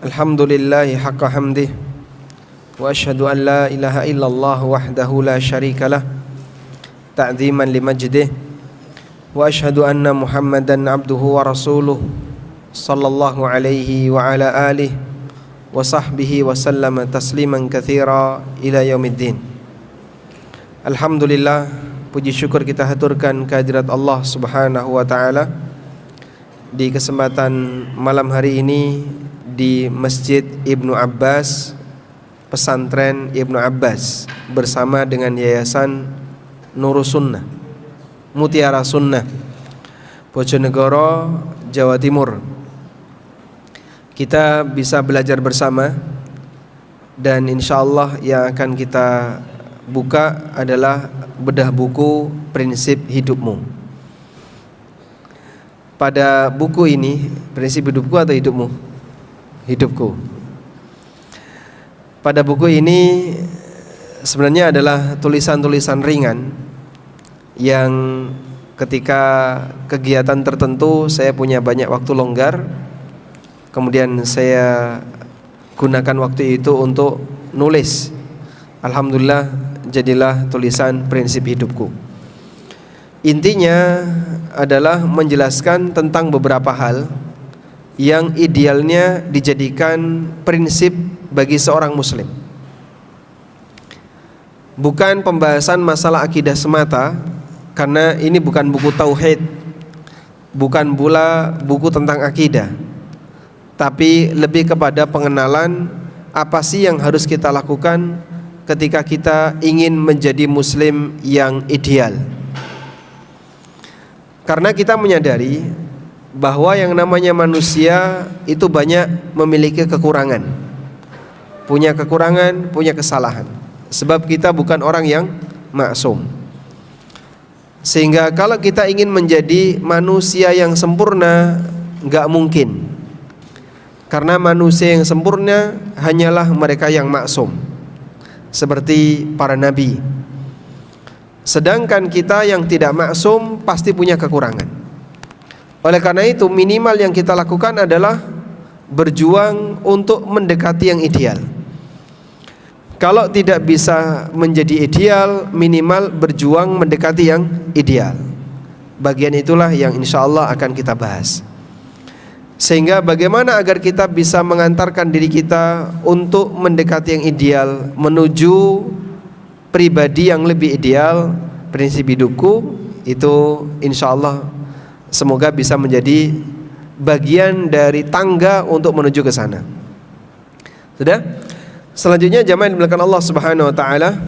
Alhamdulillahi haqqa hamdih wa asyhadu an la ilaha illallah wahdahu la syarika lah ta'ziman limajdih wa asyhadu anna Muhammadan abduhu wa rasuluh sallallahu alaihi wa ala alihi wa sahbihi wa sallama tasliman katsira ila yaumiddin. Alhamdulillah, puji syukur kita haturkan kehadirat Allah Subhanahu wa taala di kesempatan malam hari ini di Masjid Ibnu Abbas, Pesantren Ibnu Abbas, bersama dengan Yayasan Nurus Sunnah, Mutiara Sunnah, Bojonegoro, Jawa Timur. Kita bisa belajar bersama, dan insya Allah yang akan kita buka adalah bedah buku Prinsip Hidupmu. Pada buku ini, prinsip hidupku atau hidupmu? Hidupku. Pada buku ini sebenarnya adalah tulisan-tulisan ringan yang ketika kegiatan tertentu saya punya banyak waktu longgar, kemudian saya gunakan waktu itu untuk nulis. Alhamdulillah jadilah tulisan Prinsip Hidupku. Intinya adalah menjelaskan tentang beberapa hal yang idealnya dijadikan prinsip bagi seorang muslim. Bukan pembahasan masalah akidah semata, karena ini bukan buku tauhid, bukan pula buku tentang akidah, tapi lebih kepada pengenalan apa sih yang harus kita lakukan ketika kita ingin menjadi muslim yang ideal. Karena kita menyadari bahwa yang namanya manusia itu banyak memiliki kekurangan, punya kekurangan, punya kesalahan. Sebab kita bukan orang yang maksum. Sehingga kalau kita ingin menjadi manusia yang sempurna, enggak mungkin. Karena manusia yang sempurna hanyalah mereka yang maksum, seperti para nabi. Sedangkan kita yang tidak maksum pasti punya kekurangan. Oleh karena itu, minimal yang kita lakukan adalah berjuang untuk mendekati yang ideal. Kalau tidak bisa menjadi ideal, minimal berjuang mendekati yang ideal. Bagian itulah yang insya Allah akan kita bahas. Sehingga bagaimana agar kita bisa mengantarkan diri kita untuk mendekati yang ideal, menuju pribadi yang lebih ideal, prinsip hidupku, itu insya Allah semoga bisa menjadi bagian dari tangga untuk menuju ke sana. Sudah? Selanjutnya jamaah yang dimuliakan Allah Subhanahu wa taala,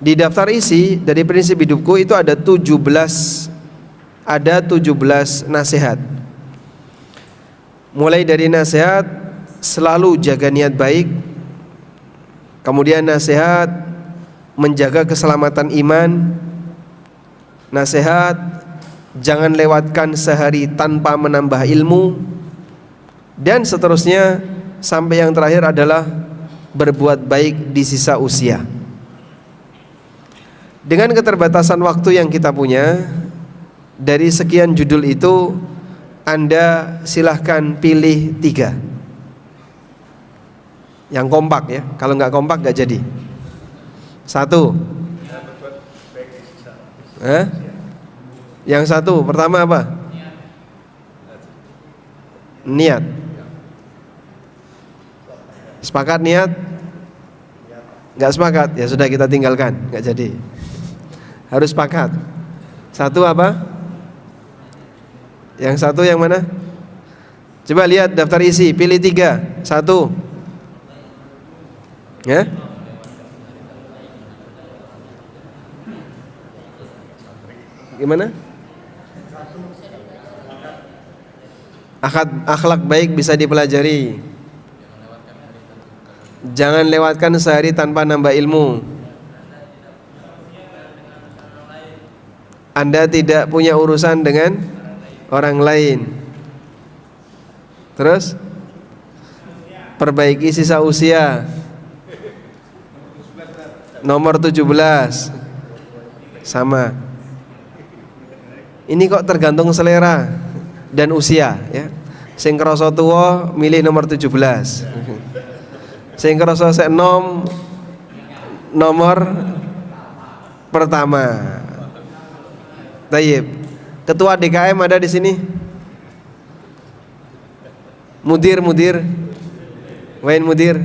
di daftar isi dari prinsip hidupku itu ada 17 nasihat. Mulai dari nasihat selalu jaga niat baik, kemudian nasihat menjaga keselamatan iman, nasihat jangan lewatkan sehari tanpa menambah ilmu, dan seterusnya sampai yang terakhir adalah berbuat baik di sisa usia. Dengan keterbatasan waktu yang kita punya, dari sekian judul itu Anda silahkan pilih 3 yang kompak ya. Kalau nggak kompak nggak jadi. 1. Yang 1 pertama apa? Niat. Sepakat niat? Nggak sepakat? Ya sudah, kita tinggalkan, nggak jadi. Harus sepakat. 1 apa? Yang 1 yang mana? Coba lihat daftar isi, pilih 3. 1. Ya? Gimana? Akhlak baik bisa dipelajari. Jangan lewatkan sehari tanpa nambah ilmu. Anda tidak punya urusan dengan orang lain. Terus perbaiki sisa usia. Nomor 17. Sama. Ini kok tergantung selera dan usia ya. Sing krasa tuwa milih nomor 17. Sing krasa sek enom nomor pertama. Tayyib. Ketua DKM ada di sini? Mudir. Wain mudir.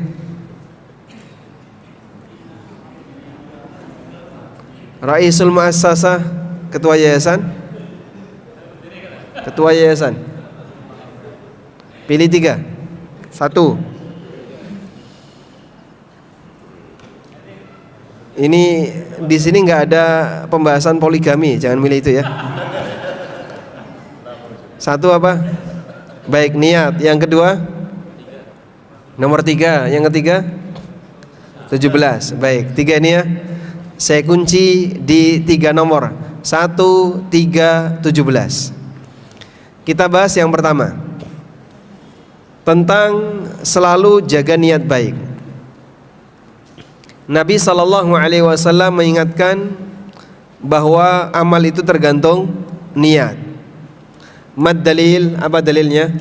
Raisul Muassasah, ketua yayasan. Ketua yayasan. Pilih 3. 1. Ini di sini nggak ada pembahasan poligami, jangan milih itu ya. 1 apa? Baik, niat. Yang kedua? Nomor 3. Yang ketiga? 17. Baik, 3 ini ya. Saya kunci di 3 nomor. 1, 3, 17. Kita bahas yang pertama, tentang selalu jaga niat baik. Nabi SAW mengingatkan bahwa amal itu tergantung niat. Mad dalil, apa dalilnya?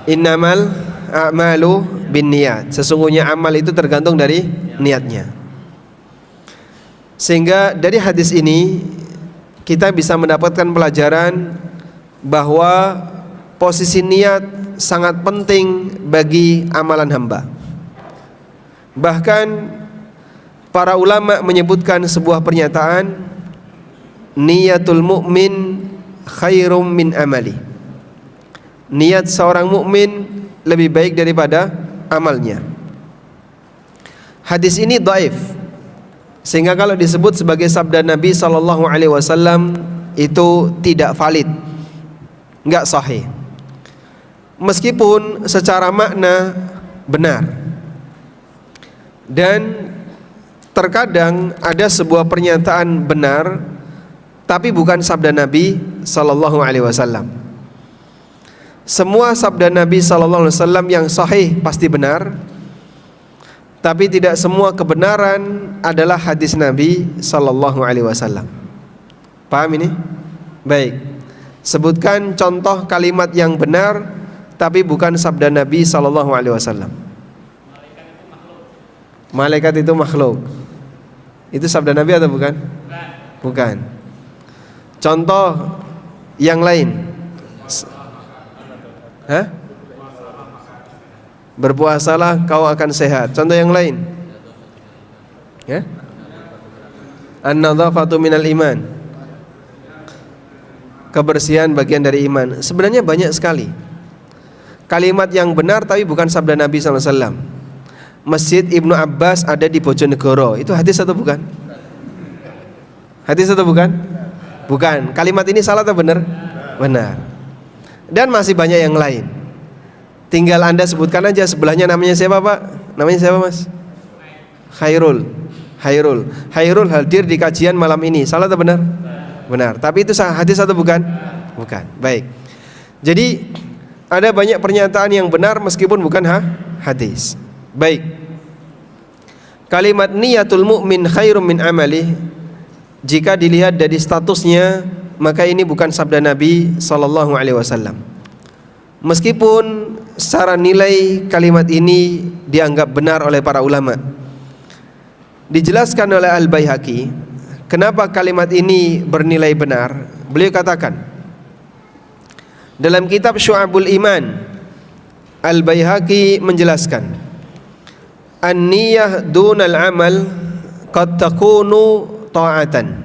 Innamal a'malu bin niat. Sesungguhnya amal itu tergantung dari niatnya. Sehingga dari hadis ini kita bisa mendapatkan pelajaran bahwa posisi niat sangat penting bagi amalan hamba. Bahkan para ulama menyebutkan sebuah pernyataan, niyatul mu'min khairum min amali. Niat seorang mukmin lebih baik daripada amalnya. Hadis ini dhaif, sehingga kalau disebut sebagai sabda Nabi SAW itu tidak valid, enggak sahih. Meskipun secara makna benar. Dan terkadang ada sebuah pernyataan benar tapi bukan sabda Nabi SAW. Semua sabda Nabi SAW yang sahih pasti benar, tapi tidak semua kebenaran adalah hadis Nabi SAW. Paham ini? Baik. Sebutkan contoh kalimat yang benar tapi bukan sabda Nabi SAW. Malaikat itu makhluk. Itu sabda Nabi atau bukan? Bukan. Contoh yang lain. Hah? Berpuasalah kau akan sehat. Contoh yang lain. Ya? An-nadhafatu minal iman. Kebersihan bagian dari iman. Sebenarnya banyak sekali kalimat yang benar tapi bukan sabda Nabi SAW. Masjid Ibnu Abbas ada di Bojonegoro. Itu hadis atau bukan? Hadis atau bukan? Bukan. Kalimat ini salah atau benar? Benar. Dan masih banyak yang lain. Tinggal Anda sebutkan aja sebelahnya namanya siapa, Pak? Namanya siapa, Mas? Khairul. Khairul hadir di kajian malam ini. Salah atau benar? Benar. Tapi itu hadis atau bukan? Bukan. Baik. Jadi ada banyak pernyataan yang benar meskipun bukan hadis. Baik. Kalimat niyatul mu'min khairum min amali, jika dilihat dari statusnya, maka ini bukan sabda Nabi SAW. Meskipun secara nilai kalimat ini dianggap benar oleh para ulama. Dijelaskan oleh Al-Baihaqi kenapa kalimat ini bernilai benar. Beliau katakan dalam kitab Syu'abul Iman, Al-Baihaqi menjelaskan, an-niyah dunal amal qad takunu ta'atan,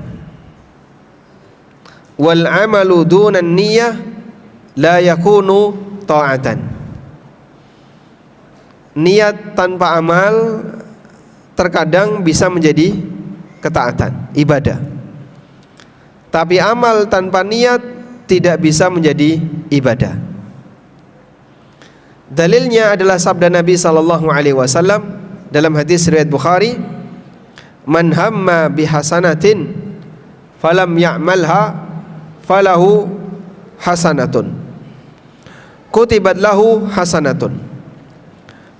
wal amalu dunan niyah la yakunu ta'atan. Niat tanpa amal terkadang bisa menjadi ketaatan, ibadah. Tapi amal tanpa niat tidak bisa menjadi ibadah. Dalilnya adalah sabda Nabi SAW dalam hadis riwayat Bukhari, man hamma bihasanatin falam ya'malha falahu hasanatun kutibat lahu hasanatun.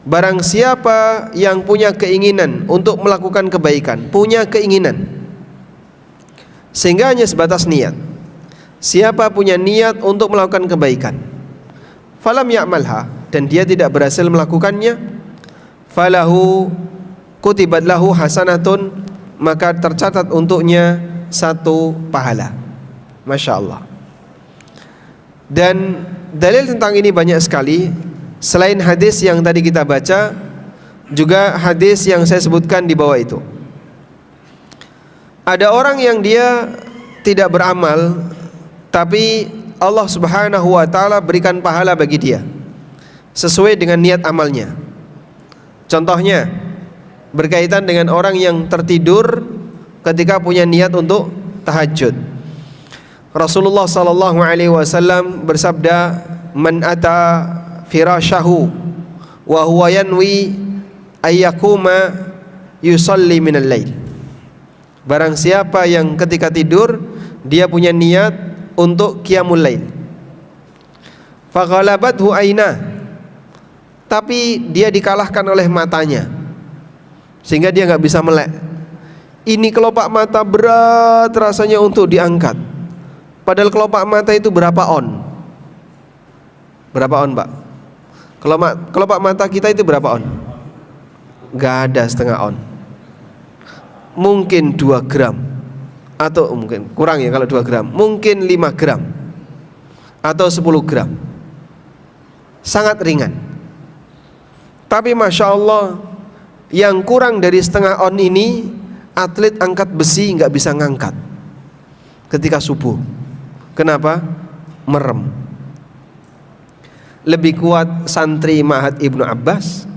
Barang siapa yang punya keinginan untuk melakukan kebaikan, punya keinginan sehingga hanya sebatas niat. Siapa punya niat untuk melakukan kebaikan, falam ya'malha, dan dia tidak berhasil melakukannya, falahu kutibat lahu hasanatun, maka tercatat untuknya 1 pahala. Masya Allah. Dan dalil tentang ini banyak sekali. Selain hadis yang tadi kita baca, juga hadis yang saya sebutkan di bawah itu. Ada orang yang dia tidak beramal, tapi Allah Subhanahu wa ta'ala berikan pahala bagi dia sesuai dengan niat amalnya. Contohnya berkaitan dengan orang yang tertidur ketika punya niat untuk tahajud. Rasulullah sallallahu alaihi wasallam bersabda, "Man ata firashahu wa huwa yanwi ayyakuma yusalli minal lail." Barang siapa yang ketika tidur dia punya niat untuk qiyamul lail, faghalabathu aina, tapi dia dikalahkan oleh matanya sehingga dia nggak bisa melek. Ini kelopak mata berat rasanya untuk diangkat, padahal kelopak mata itu berapa on? Berapa on, Pak? Kelopak mata kita itu berapa on? Gak ada setengah on. Mungkin 2 gram, atau mungkin kurang ya kalau 2 gram, mungkin 5 gram atau 10 gram. Sangat ringan. Tapi Masya Allah, yang kurang dari setengah on ini atlet angkat besi nggak bisa ngangkat ketika subuh. Kenapa? Merem. Lebih kuat santri Ma'had Ibnu Abbas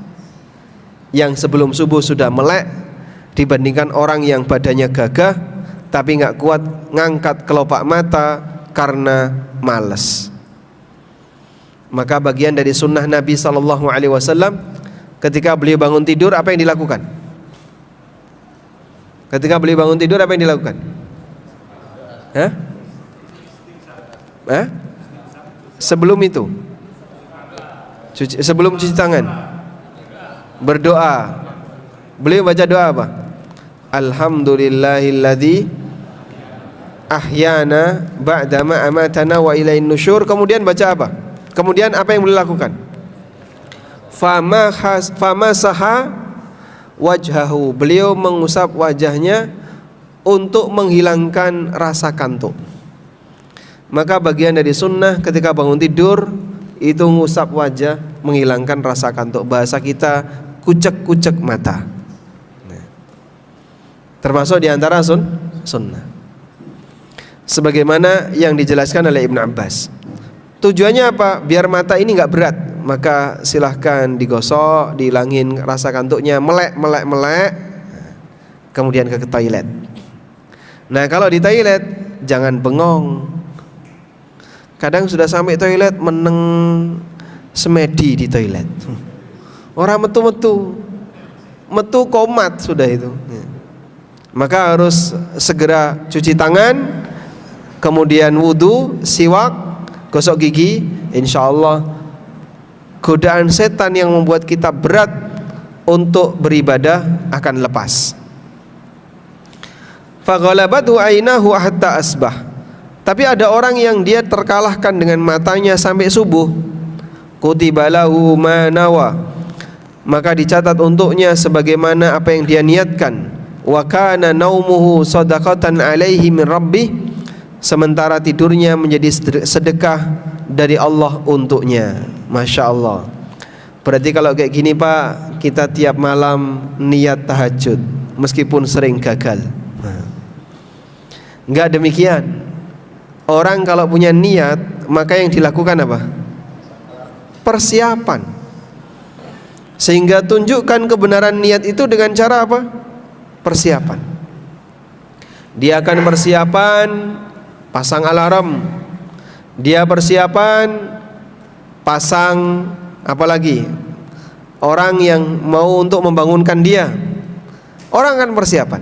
yang sebelum subuh sudah melek dibandingkan orang yang badannya gagah tapi nggak kuat ngangkat kelopak mata karena malas. Maka bagian dari sunnah Nabi Sallallahu Alaihi Wasallam, ketika beliau bangun tidur apa yang dilakukan? Ketika beliau bangun tidur apa yang dilakukan? Hah? Hah? Sebelum itu, sebelum cuci tangan, berdoa. Beliau baca doa apa? Alhamdulillahilladzi ahyana ba'dama amatana wa ilain nusyur. Kemudian baca apa? Kemudian apa yang beliau lakukan? Famasaha wajhahu. Beliau mengusap wajahnya untuk menghilangkan rasa kantuk. Maka bagian dari sunnah ketika bangun tidur itu ngusap wajah, menghilangkan rasa kantuk. Bahasa kita kucek-kucek mata. Termasuk diantara sunnah. Sebagaimana yang dijelaskan oleh Ibnu Abbas. Tujuannya apa? Biar mata ini nggak berat. Maka silahkan digosok, dihilangin rasa kantuknya, melek. Kemudian ke toilet. Nah kalau di toilet jangan bengong. Kadang sudah sampai toilet meneng semedi di toilet. Orang metu komat sudah itu. Maka harus segera cuci tangan, kemudian wudu, siwak, gosok gigi. Insya Allah godaan setan yang membuat kita berat untuk beribadah akan lepas. Faghalabathu ainahu hatta asbah. Tapi ada orang yang dia terkalahkan dengan matanya sampai subuh. Kutiba lahu ma nawa, maka dicatat untuknya sebagaimana apa yang dia niatkan. Wa kana naumuhu shadaqatan alaihi min rabbih, sementara tidurnya menjadi sedekah dari Allah untuknya. Masya Allah. Berarti kalau kayak gini Pak, kita tiap malam niat tahajud meskipun sering gagal. Enggak demikian. Orang kalau punya niat, maka yang dilakukan apa? Persiapan. Sehingga tunjukkan kebenaran niat itu dengan cara apa? Persiapan. Dia akan persiapan pasang alarm. Dia persiapan pasang apalagi? Orang yang mau untuk membangunkan dia. Orang akan persiapan.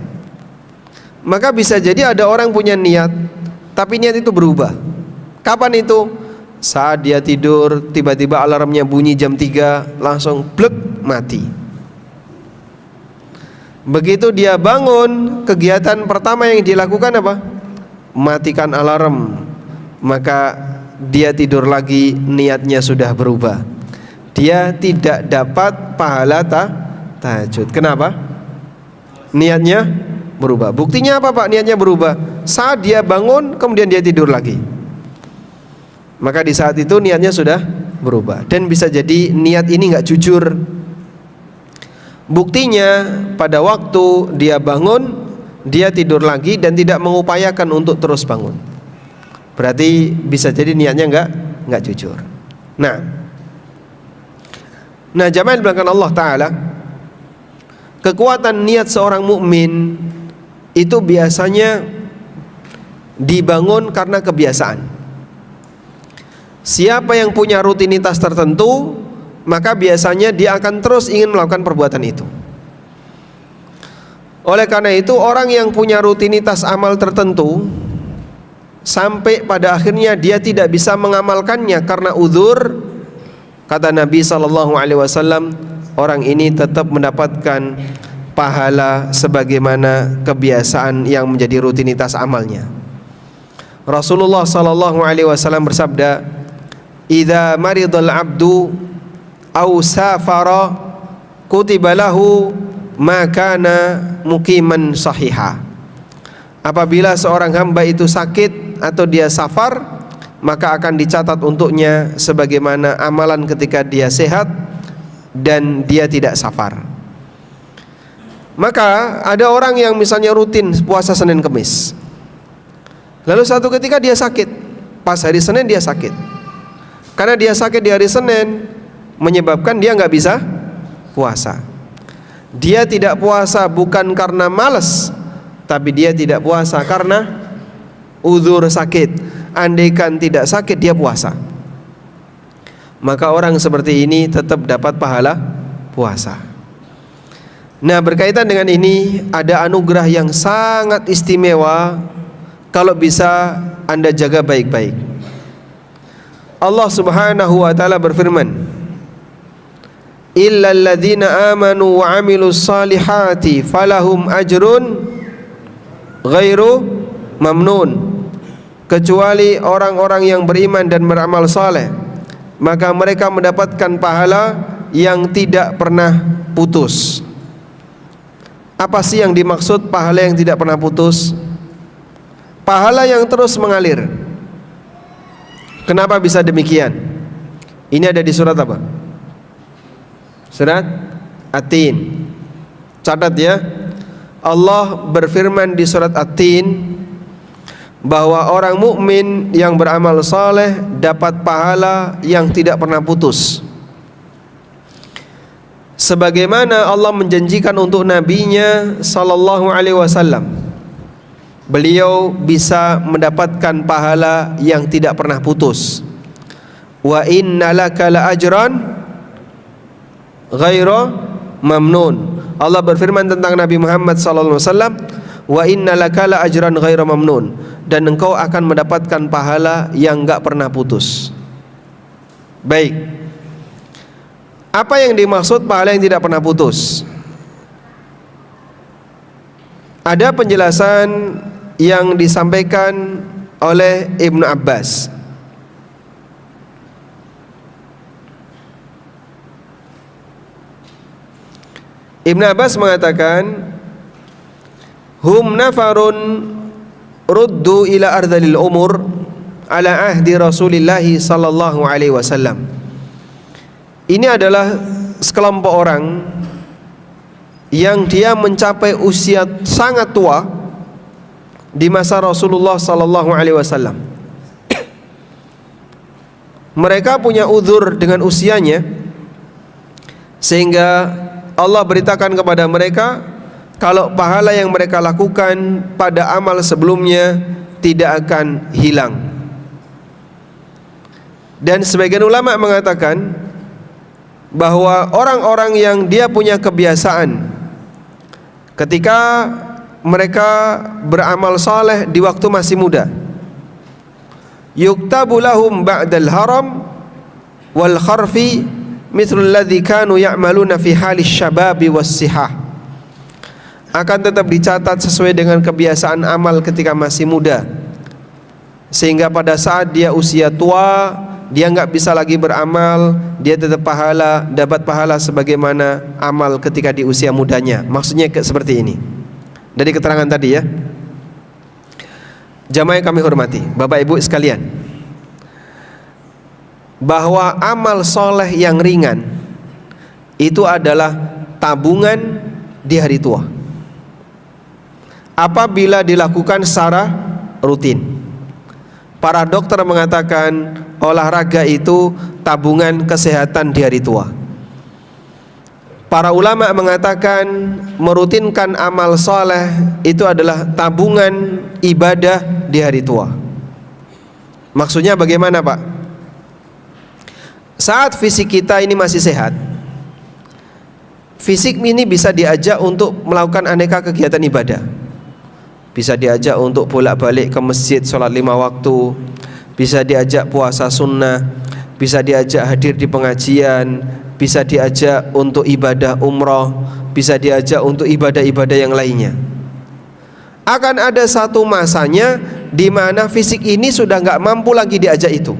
Maka bisa jadi ada orang punya niat, tapi niat itu berubah. Kapan itu? Saat dia tidur, tiba-tiba alarmnya bunyi jam 3, langsung blek mati. Begitu dia bangun, kegiatan pertama yang dilakukan apa? Matikan alarm. Maka dia tidur lagi, niatnya sudah berubah. Dia tidak dapat pahala tahajud. Kenapa? Niatnya berubah. Buktinya apa Pak niatnya berubah? Saat dia bangun kemudian dia tidur lagi, maka di saat itu niatnya sudah berubah. Dan bisa jadi niat ini nggak jujur. Buktinya pada waktu dia bangun, dia tidur lagi dan tidak mengupayakan untuk terus bangun. Berarti bisa jadi niatnya nggak jujur. Nah jamaah belakang Allah Ta'ala, kekuatan niat seorang mukmin itu biasanya dibangun karena kebiasaan. Siapa yang punya rutinitas tertentu, maka biasanya dia akan terus ingin melakukan perbuatan itu. Oleh karena itu, orang yang punya rutinitas amal tertentu sampai pada akhirnya dia tidak bisa mengamalkannya karena uzur, kata Nabi SAW, orang ini tetap mendapatkan pahala sebagaimana kebiasaan yang menjadi rutinitas amalnya. Rasulullah SAW bersabda, "Idza maridal abdu aw safara kutiba lahu ma kana muqiman sahiha." Apabila seorang hamba itu sakit atau dia safar, maka akan dicatat untuknya sebagaimana amalan ketika dia sehat dan dia tidak safar. Maka ada orang yang misalnya rutin puasa Senin Kemis, lalu suatu ketika dia sakit, pas hari Senin dia sakit. Karena dia sakit di hari Senin menyebabkan dia nggak bisa puasa. Dia tidak puasa bukan karena malas, tapi dia tidak puasa karena uzur sakit. Andaikan tidak sakit dia puasa, maka orang seperti ini tetap dapat pahala puasa. Nah, berkaitan dengan ini ada anugerah yang sangat istimewa kalau bisa Anda jaga baik-baik. Allah Subhanahu wa taala berfirman, "Illal ladzina amanu wa 'amilus salihati falahum ajrun ghairu mamnun." Kecuali orang-orang yang beriman dan beramal saleh, maka mereka mendapatkan pahala yang tidak pernah putus. Apa sih yang dimaksud pahala yang tidak pernah putus? Pahala yang terus mengalir. Kenapa bisa demikian? Ini ada di surat apa? Surat At-Tin. Catat ya. Allah berfirman di surat At-Tin bahwa orang mukmin yang beramal saleh dapat pahala yang tidak pernah putus. Sebagaimana Allah menjanjikan untuk nabinya sallallahu alaihi wasallam, beliau bisa mendapatkan pahala yang tidak pernah putus. Wa innalaka la ajran ghaira mamnun. Allah berfirman tentang Nabi Muhammad sallallahu alaihi wasallam, wa innalaka la ajran ghaira mamnun, dan engkau akan mendapatkan pahala yang enggak pernah putus. Baik. Apa yang dimaksud pahala yang tidak pernah putus? Ada penjelasan yang disampaikan oleh Ibnu Abbas. Ibnu Abbas mengatakan, hum nafarun ruddu ila ardhil umur ala ahdi Rasulillah sallallahu alaihi wasallam. Ini adalah sekelompok orang yang dia mencapai usia sangat tua di masa Rasulullah sallallahu alaihi wasallam. Mereka punya uzur dengan usianya, sehingga Allah beritakan kepada mereka kalau pahala yang mereka lakukan pada amal sebelumnya tidak akan hilang. Dan sebagian ulama mengatakan bahwa orang-orang yang dia punya kebiasaan ketika mereka beramal saleh di waktu masih muda, yuktabu lahum ba'dal haram wal kharfi mithlul ladzi kanu ya'maluna fi halis syababi was sihah, akan tetap dicatat sesuai dengan kebiasaan amal ketika masih muda, sehingga pada saat dia usia tua, dia nggak bisa lagi beramal, dia tetap dapat pahala sebagaimana amal ketika di usia mudanya. Maksudnya seperti ini dari keterangan tadi ya. Jamaah yang kami hormati, Bapak Ibu sekalian, bahwa amal soleh yang ringan itu adalah tabungan di hari tua apabila dilakukan secara rutin. Para dokter mengatakan olahraga itu tabungan kesehatan di hari tua. Para ulama mengatakan merutinkan amal soleh itu adalah tabungan ibadah di hari tua. Maksudnya bagaimana, Pak? Saat fisik kita ini masih sehat, fisik ini bisa diajak untuk melakukan aneka kegiatan ibadah. Bisa diajak untuk bolak-balik ke masjid sholat 5 waktu, bisa diajak puasa sunnah, bisa diajak hadir di pengajian, bisa diajak untuk ibadah umroh, bisa diajak untuk ibadah-ibadah yang lainnya. Akan ada satu masanya di mana fisik ini sudah nggak mampu lagi diajak itu.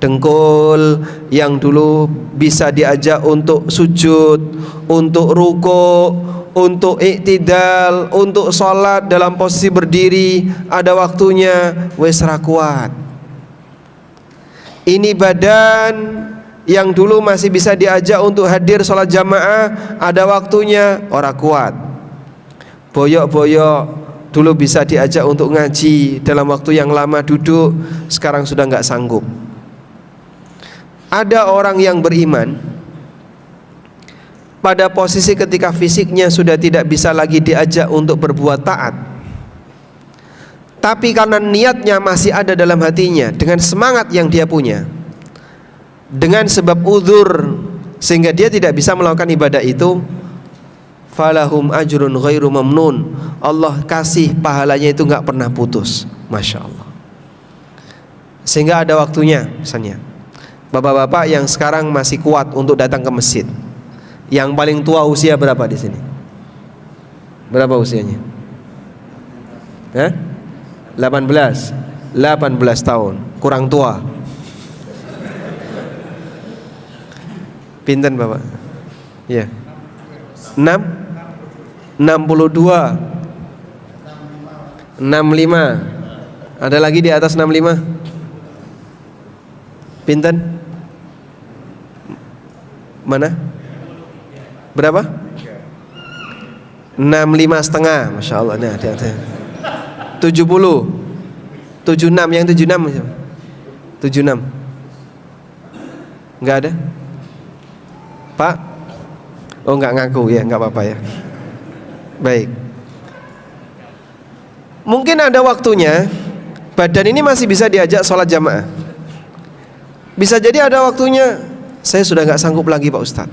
Dengkul yang dulu bisa diajak untuk sujud, untuk ruku, untuk iktidal, untuk sholat dalam posisi berdiri, ada waktunya wes ra kuat. Ini badan yang dulu masih bisa diajak untuk hadir sholat jamaah, ada waktunya ora kuat. Boyok-boyok dulu bisa diajak untuk ngaji dalam waktu yang lama duduk, sekarang sudah nggak sanggup. Ada orang yang beriman pada posisi ketika fisiknya sudah tidak bisa lagi diajak untuk berbuat taat, tapi karena niatnya masih ada dalam hatinya, dengan semangat yang dia punya, dengan sebab uzur sehingga dia tidak bisa melakukan ibadah itu, falahum ajrun ghairu mamnun. Allah kasih pahalanya itu nggak pernah putus, masya Allah. Sehingga ada waktunya, misalnya bapak-bapak yang sekarang masih kuat untuk datang ke masjid, yang paling tua usia berapa di sini? Berapa usianya? 18 tahun, kurang tua. Pinten Bapak? Ya. 62. 65. Ada lagi di atas 65? Pinten? Mana? Berapa? 65 setengah, masya Allah. Nah, 70, 76, yang 76 siapa? 76. Enggak ada? Pak? Oh, enggak ngaku ya, enggak apa-apa ya. Baik. Mungkin ada waktunya badan ini masih bisa diajak sholat jamaah. Bisa jadi ada waktunya saya sudah enggak sanggup lagi Pak Ustadz.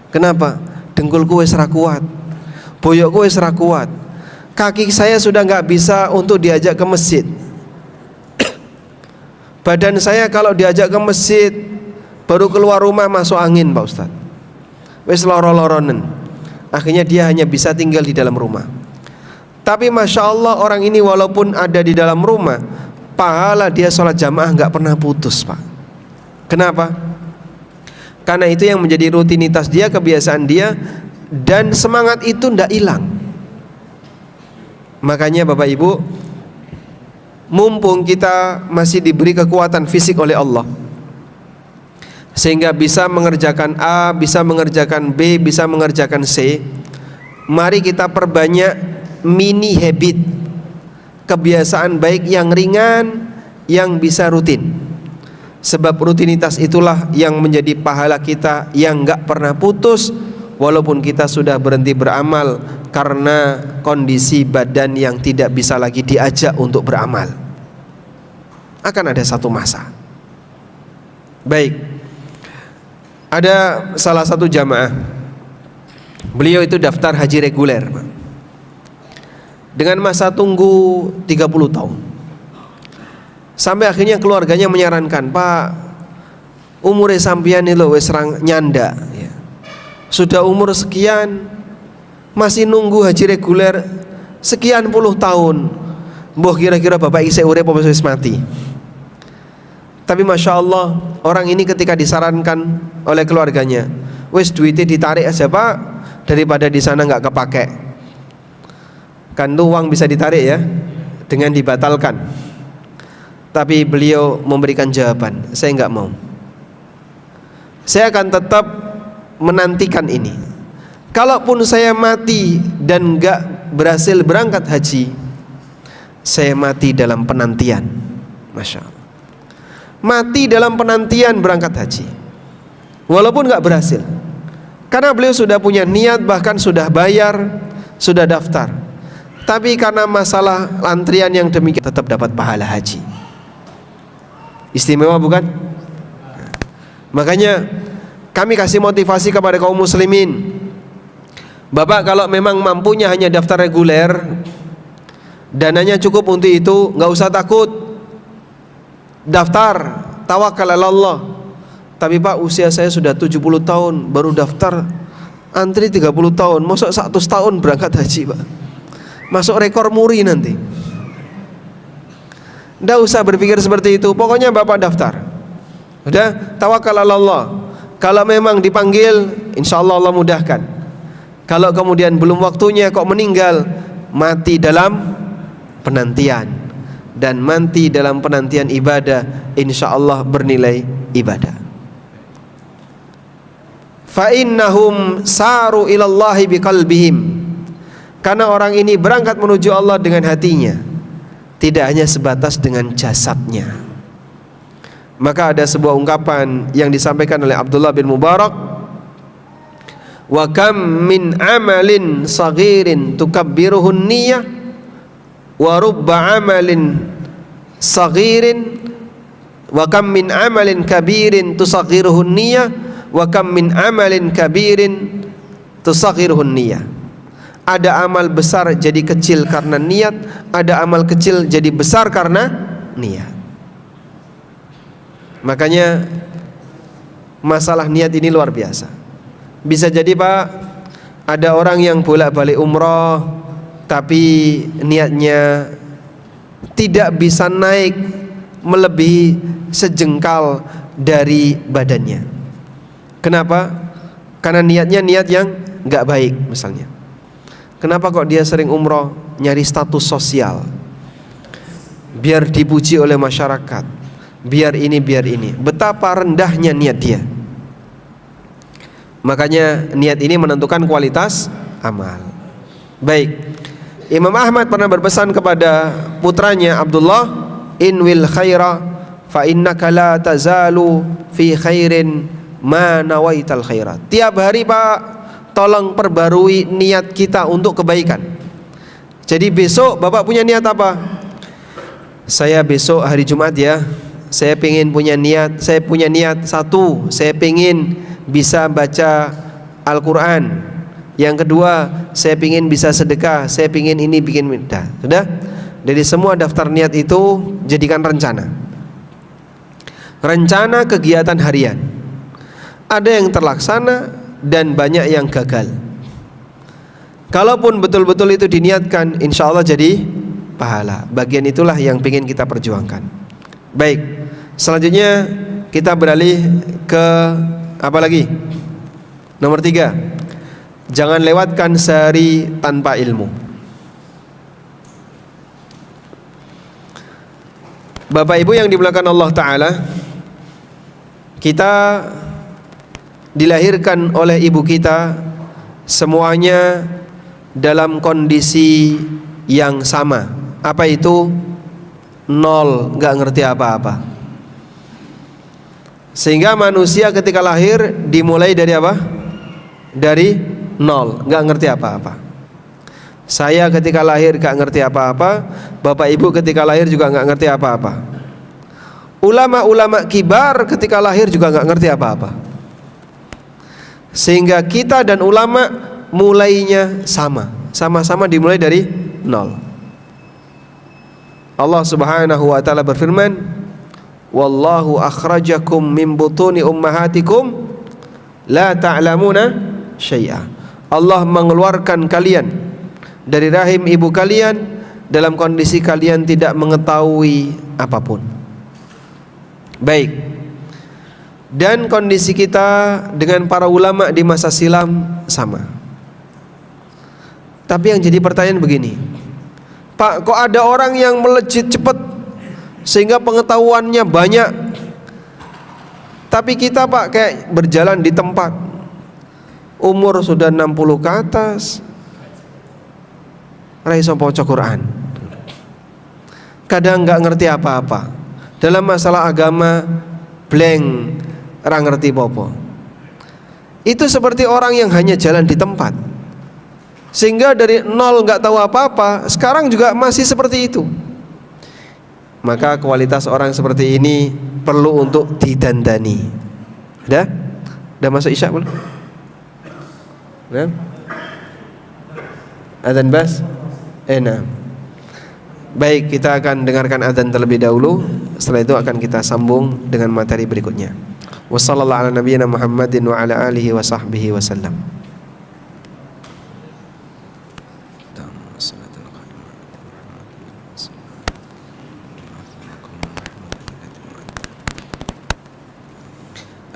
Kenapa? Dengkulku wis ra kuat, boyokku wis ra kuat, kaki saya sudah nggak bisa untuk diajak ke masjid. Badan saya kalau diajak ke masjid baru keluar rumah masuk angin Pak Ustadz, wis loro-loronen. Akhirnya dia hanya bisa tinggal di dalam rumah. Tapi masya Allah orang ini walaupun ada di dalam rumah, pahala dia sholat jamaah nggak pernah putus Pak. Kenapa? Karena itu yang menjadi rutinitas dia, kebiasaan dia, dan semangat itu tidak hilang. Makanya Bapak Ibu, mumpung kita masih diberi kekuatan fisik oleh Allah, sehingga bisa mengerjakan A, bisa mengerjakan B, bisa mengerjakan C, mari kita perbanyak mini habit, kebiasaan baik yang ringan, yang bisa rutin. Sebab rutinitas itulah yang menjadi pahala kita yang gak pernah putus, walaupun kita sudah berhenti beramal karena kondisi badan yang tidak bisa lagi diajak untuk beramal. Akan ada satu masa. Baik, ada salah satu jamaah, beliau itu daftar haji reguler dengan masa tunggu 30 tahun. Sampai akhirnya keluarganya menyarankan, Pak, umure sampeyan lho wis nyanda ya. Sudah umur sekian masih nunggu haji reguler sekian puluh tahun. Mbah kira-kira bapak isih urip apa wis mati. Tapi Masya Allah, orang ini ketika disarankan oleh keluarganya, wis duitnya ditarik aja pak, daripada di sana nggak kepake. Kan tuh uang bisa ditarik ya, dengan dibatalkan. Tapi beliau memberikan jawaban, saya nggak mau. Saya akan tetap menantikan ini. Kalaupun saya mati dan nggak berhasil berangkat haji, saya mati dalam penantian. Masya Allah, mati dalam penantian berangkat haji, walaupun nggak berhasil, karena beliau sudah punya niat, bahkan sudah bayar, sudah daftar. Tapi karena masalah antrian yang demikian, tetap dapat pahala haji. Istimewa bukan? Makanya kami kasih motivasi kepada kaum muslimin. Bapak kalau memang mampunya hanya daftar reguler, dananya cukup untuk itu, nggak usah takut, daftar, tawakal ala Allah. Tapi pak, usia saya sudah 70 tahun baru daftar, antri 30 tahun, masuk 100 tahun berangkat haji pak, masuk rekor muri nanti. Nggak usah berpikir seperti itu, pokoknya bapak daftar, udah tawakal ala Allah. Kalau memang dipanggil, insya Allah Allah mudahkan. Kalau kemudian belum waktunya kok meninggal, mati dalam penantian. Dan mati dalam penantian ibadah, insya Allah bernilai ibadah. Fa innahum saru ilallahi biqalbihim, karena orang ini berangkat menuju Allah dengan hatinya, tidak hanya sebatas dengan jasadnya. Maka ada sebuah ungkapan yang disampaikan oleh Abdullah bin Mubarak, wa kam min amalin saghirin tukabbiruhun niyah, wa rubba amalin saghirin, wa kam min amalin kabirin tusaghiruhun niyah, wa kam min amalin kabirin tusaghiruhun niyah. Ada amal besar jadi kecil karena niat, ada amal kecil jadi besar karena niat. Makanya masalah niat ini luar biasa. Bisa jadi pak, ada orang yang bolak-balik umroh tapi niatnya tidak bisa naik melebihi sejengkal dari badannya. Kenapa? Karena niatnya niat yang nggak baik misalnya. Kenapa kok dia sering umroh? Nyari status sosial, biar dipuji oleh masyarakat, biar ini biar ini. Betapa rendahnya niat dia. Makanya niat ini menentukan kualitas amal. Baik, Imam Ahmad pernah berpesan kepada putranya Abdullah, inwil khaira fa innaka la tazalu fi khairin ma nawaital khaira. Tiap hari pak, tolong perbarui niat kita untuk kebaikan. Jadi besok bapak punya niat apa? Saya besok hari Jumat ya, saya pengen punya niat, saya punya niat satu, saya pengen bisa baca Al-Quran. Yang kedua, saya pengen bisa sedekah, saya pengen ini, bikin dah. Sudah? Dari semua daftar niat itu jadikan rencana. Rencana kegiatan harian. Ada yang terlaksana dan banyak yang gagal. Kalaupun betul-betul itu diniatkan, insya Allah jadi pahala. Bagian itulah yang ingin kita perjuangkan. Baik, selanjutnya kita beralih ke apa lagi? Nomor 3, jangan lewatkan sehari tanpa ilmu. Bapak Ibu yang dimuliakan Allah Ta'ala, kita dilahirkan oleh ibu kita semuanya dalam kondisi yang sama. Apa itu? Nol, nggak ngerti apa-apa. Sehingga manusia ketika lahir dimulai dari apa? Dari nol, nggak ngerti apa-apa. Saya ketika lahir nggak ngerti apa-apa, bapak ibu ketika lahir juga nggak ngerti apa-apa. Ulama-ulama kibar ketika lahir juga nggak ngerti apa-apa. Sehingga kita dan ulama mulainya sama-sama dimulai dari nol. Allah Subhanahu wa taala berfirman, wallahu akhrajakum min butuni ummahatikum la ta'lamuna syai'a. Allah mengeluarkan kalian dari rahim ibu kalian dalam kondisi kalian tidak mengetahui apapun. Baik. Dan kondisi kita dengan para ulama di masa silam sama. Tapi yang jadi pertanyaan begini, Pak, kok ada orang yang melejit cepat sehingga pengetahuannya banyak, tapi kita Pak kayak berjalan di tempat, umur sudah 60 ke atas, raiso poco Quran, kadang nggak ngerti apa-apa dalam masalah agama, blank, ra ngerti popo. Itu seperti orang yang hanya jalan di tempat, sehingga dari nol nggak tahu apa-apa, sekarang juga masih seperti itu. Maka kualitas orang seperti ini perlu untuk didandani. Udah masuk isya belum? Udah? Adzan bas? Nah. Baik, kita akan dengarkan adzan terlebih dahulu. Setelah itu akan kita sambung dengan materi berikutnya. Wassallallahu ala nabiyyina Muhammadin wa ala alihi wa sahbihi wasallam.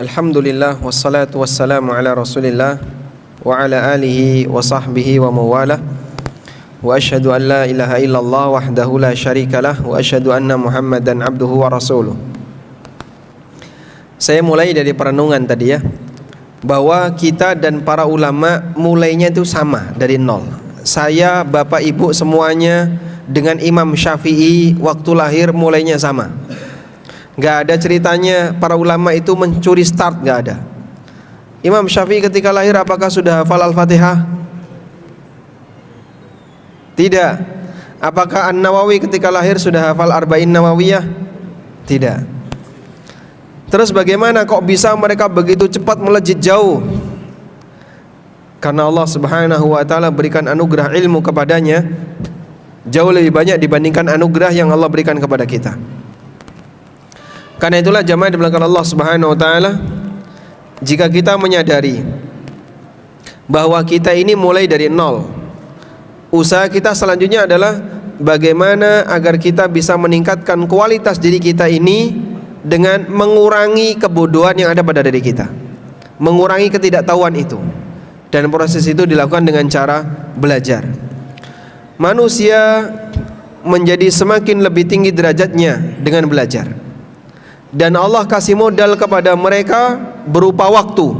Alhamdulillah wassalatu wassalamu ala Rasulillah wa ala alihi wa sahbihi wa mawalah. Wa asyhadu an la ilaha illallah wahdahu la syarikalah wa asyhadu anna Muhammadan abduhu wa rasuluh. Saya mulai dari perenungan tadi ya, bahwa kita dan para ulama mulainya itu sama dari nol. Saya, bapak, ibu semuanya dengan Imam Syafi'i waktu lahir mulainya sama. Gak ada ceritanya para ulama itu mencuri start, gak ada. Imam Syafi'i ketika lahir apakah sudah hafal Al-Fatihah? Tidak. Apakah An-Nawawi ketika lahir sudah hafal Arba'in Nawawiyah? Tidak. Terus bagaimana kok bisa mereka begitu cepat melejit jauh? Karena Allah Subhanahu wa taala berikan anugerah ilmu kepadanya jauh lebih banyak dibandingkan anugerah yang Allah berikan kepada kita. Karena itulah jamaah di belakang Allah Subhanahu wa taala, jika kita menyadari bahwa kita ini mulai dari nol, usaha kita selanjutnya adalah bagaimana agar kita bisa meningkatkan kualitas diri kita ini dengan mengurangi kebodohan yang ada pada diri kita, mengurangi ketidaktahuan itu. Dan proses itu dilakukan dengan cara belajar. Manusia menjadi semakin lebih tinggi derajatnya dengan belajar. Dan Allah kasih modal kepada mereka berupa waktu.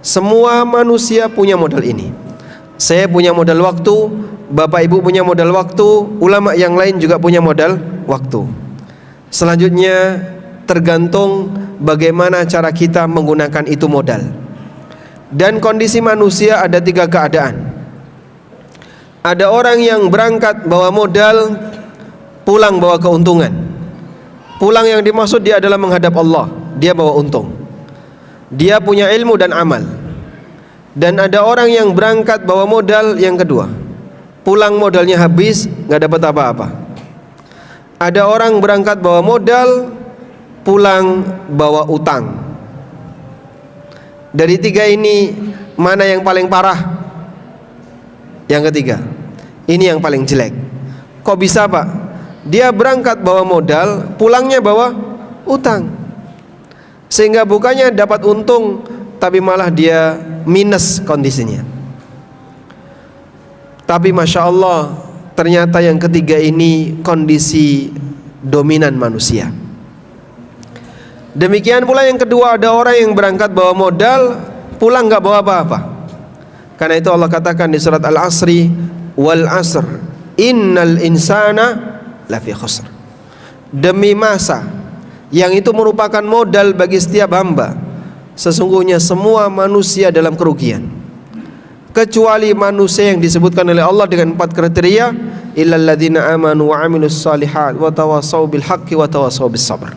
Semua manusia punya modal ini. Saya punya modal waktu, bapak ibu punya modal waktu, ulama yang lain juga punya modal waktu. Selanjutnya tergantung bagaimana cara kita menggunakan itu modal. Dan kondisi manusia ada 3 keadaan. Ada orang yang berangkat bawa modal, pulang bawa keuntungan. Pulang yang dimaksud dia adalah menghadap Allah, dia bawa untung. Dia punya ilmu dan amal. Dan ada orang yang berangkat bawa modal yang kedua, pulang modalnya habis, nggak dapat apa-apa. Ada orang berangkat bawa modal, pulang bawa utang. Dari 3 ini mana yang paling parah? Yang ketiga. Ini yang paling jelek. Kok bisa Pak? Dia berangkat bawa modal, pulangnya bawa utang. Sehingga bukannya dapat untung, tapi malah dia minus kondisinya. Tapi Masya Allah, ternyata yang ketiga ini kondisi dominan manusia. Demikian pula yang kedua, ada orang yang berangkat bawa modal, pulang gak bawa apa-apa. Karena itu Allah katakan di surat Al-Asri, wal asr innal insana lafi khusr. Demi masa yang itu merupakan modal bagi setiap hamba, sesungguhnya semua manusia dalam kerugian, kecuali manusia yang disebutkan oleh Allah dengan 4 kriteria, illal ladzina amanu wa amilus shalihat wa tawassaw bil haqqi wa tawassaw bis sabr.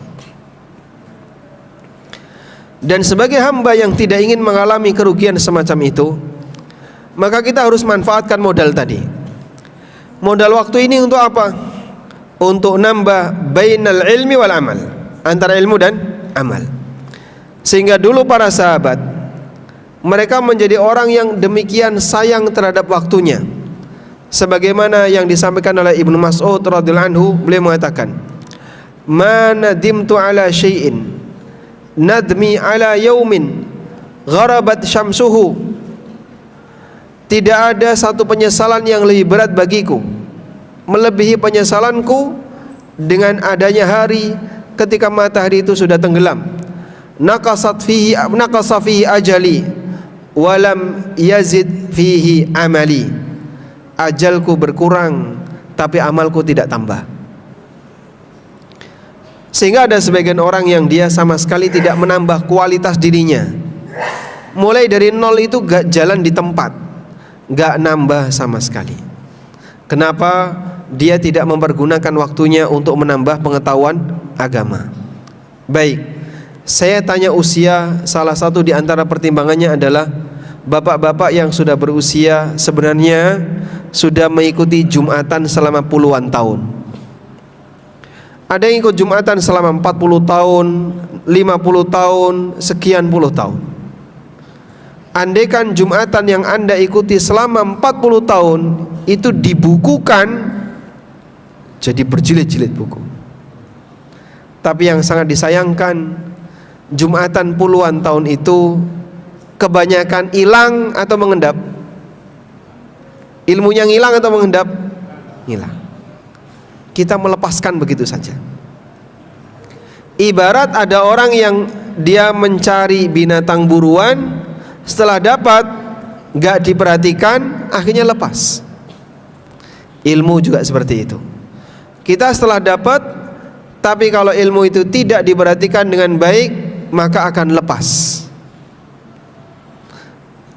Dan sebagai hamba yang tidak ingin mengalami kerugian semacam itu, maka kita harus manfaatkan modal tadi. Modal waktu ini untuk apa? Untuk nambah bainal ilmi wal amal, antara ilmu dan amal. Sehingga dulu para sahabat, mereka menjadi orang yang demikian sayang terhadap waktunya, sebagaimana yang disampaikan oleh Ibnu Mas'ud radhiyallahu anhu, beliau mengatakan, "Ma nadimtu ala syai'in nadmi ala yaumin gharabat syamsuhu." Tidak ada satu penyesalan yang lebih berat bagiku melebihi penyesalanku dengan adanya hari ketika matahari itu sudah tenggelam. Naqasa fihi ajali walam yazid fihi amali. Ajalku berkurang tapi amalku tidak tambah. Sehingga ada sebagian orang yang dia sama sekali tidak menambah kualitas dirinya. Mulai dari nol itu gak jalan di tempat, gak nambah sama sekali. Kenapa? Dia tidak mempergunakan waktunya untuk menambah pengetahuan agama. Baik, saya tanya usia. Salah satu di antara pertimbangannya adalah bapak-bapak yang sudah berusia sebenarnya sudah mengikuti Jumatan selama puluhan tahun. Ada yang ikut Jumatan selama 40 tahun, 50 tahun, sekian puluh tahun. Andaikan Jumatan yang Anda ikuti selama 40 tahun itu dibukukan jadi berjilid-jilid buku. Tapi yang sangat disayangkan, Jumatan puluhan tahun itu kebanyakan hilang atau mengendap. Ilmunya ngilang atau mengendap? Ngilang. Kita melepaskan begitu saja. Ibarat ada orang yang dia mencari binatang buruan, setelah dapat gak diperhatikan, akhirnya lepas. Ilmu juga seperti itu. Kita setelah dapat, tapi kalau ilmu itu tidak diperhatikan dengan baik, maka akan lepas.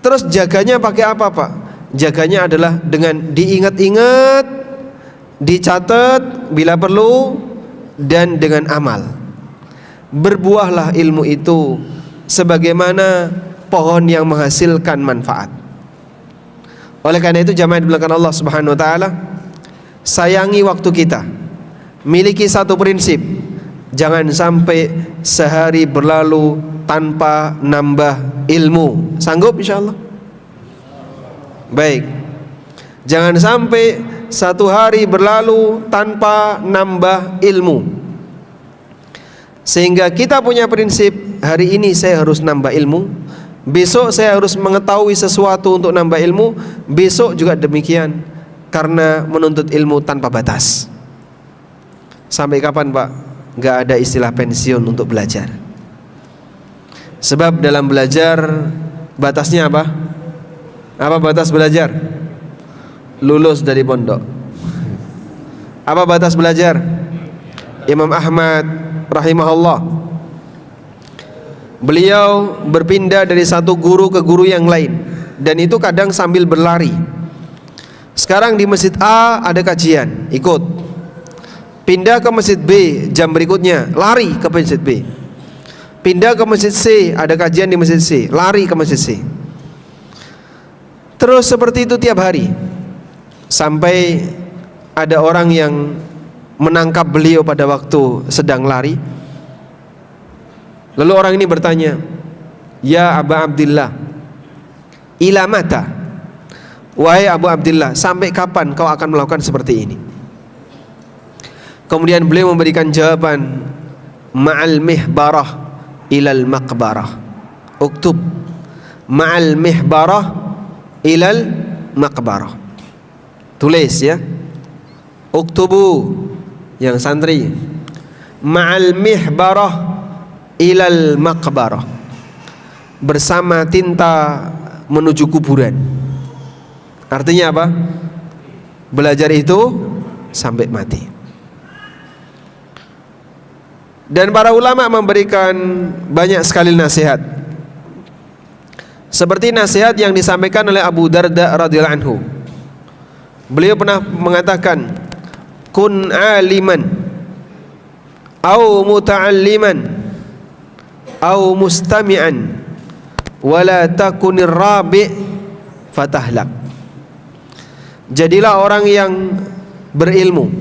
Terus jaganya pakai apa, Pak? Jaganya adalah dengan diingat-ingat, dicatat bila perlu, dan dengan amal. Berbuahlah ilmu itu sebagaimana pohon yang menghasilkan manfaat. Oleh karena itu jamaah dimuliakan Allah Subhanahu wa taala, sayangi waktu kita. Miliki satu prinsip, jangan sampai sehari berlalu tanpa nambah ilmu. Sanggup insyaallah? Baik. Jangan sampai satu hari berlalu tanpa nambah ilmu. Sehingga kita punya prinsip, hari ini saya harus nambah ilmu, besok saya harus mengetahui sesuatu untuk nambah ilmu, besok juga demikian, karena menuntut ilmu tanpa batas. Sampai kapan, Pak? Gak ada istilah pensiun untuk belajar. Sebab dalam belajar batasnya apa? Apa batas belajar? Lulus dari pondok. Apa batas belajar? Imam Ahmad rahimahullah, beliau berpindah dari satu guru ke guru yang lain, dan itu kadang sambil berlari. Sekarang di masjid A ada kajian, ikut. Pindah ke masjid B, jam berikutnya lari ke masjid B. Pindah ke masjid C, ada kajian di masjid C, lari ke masjid C. Terus seperti itu tiap hari, sampai ada orang yang menangkap beliau pada waktu sedang lari. Lalu orang ini bertanya, "Ya Aba Abdillah, ila mata?" Wahai Abu Abdillah, sampai kapan kau akan melakukan seperti ini? Kemudian beliau memberikan jawaban, "Ma'al mihbarah ilal maqbarah." Uktub ma'al mihbarah ilal maqbarah. Tulis ya. Uktubu yang santri. Ma'al mihbarah ilal maqbarah. Bersama tinta menuju kuburan. Artinya apa? Belajar itu sampai mati. Dan para ulama memberikan banyak sekali nasihat, seperti nasihat yang disampaikan oleh Abu Darda radhiyallahu anhu. Beliau pernah mengatakan, "Kun aliman au muta'alliman au mustami'an wala takunir rabi' fatahlak." Jadilah orang yang berilmu.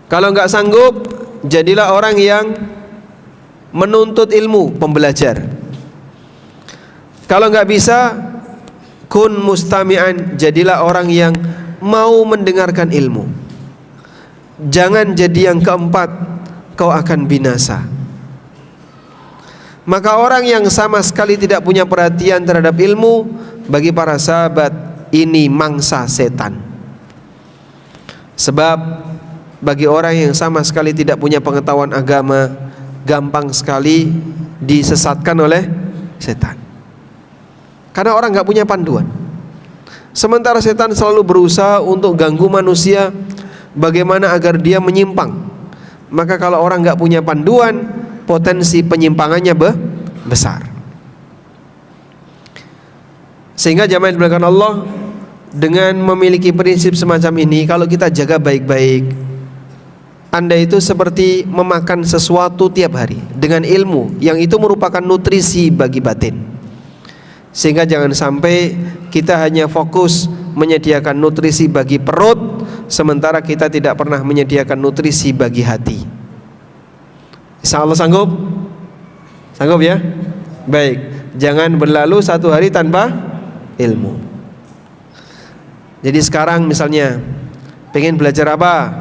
Kalau enggak sanggup, jadilah orang yang menuntut ilmu, pembelajar. Kalau enggak bisa, kun mustami'an, jadilah orang yang mau mendengarkan ilmu. Jangan jadi yang keempat, kau akan binasa. Maka orang yang sama sekali tidak punya perhatian terhadap ilmu, bagi para sahabat ini mangsa setan. Sebab bagi orang yang sama sekali tidak punya pengetahuan agama, gampang sekali disesatkan oleh setan. Karena orang nggak punya panduan. Sementara setan selalu berusaha untuk ganggu manusia, bagaimana agar dia menyimpang. Maka kalau orang nggak punya panduan, potensi penyimpangannya besar. Sehingga jamaah yang dimuliakan Allah, dengan memiliki prinsip semacam ini, kalau kita jaga baik-baik, Anda itu seperti memakan sesuatu tiap hari dengan ilmu yang itu merupakan nutrisi bagi batin. Sehingga jangan sampai kita hanya fokus menyediakan nutrisi bagi perut, sementara kita tidak pernah menyediakan nutrisi bagi hati. Insya Allah sanggup? Sanggup ya? Baik, jangan berlalu satu hari tanpa ilmu. Jadi sekarang misalnya pengen belajar apa?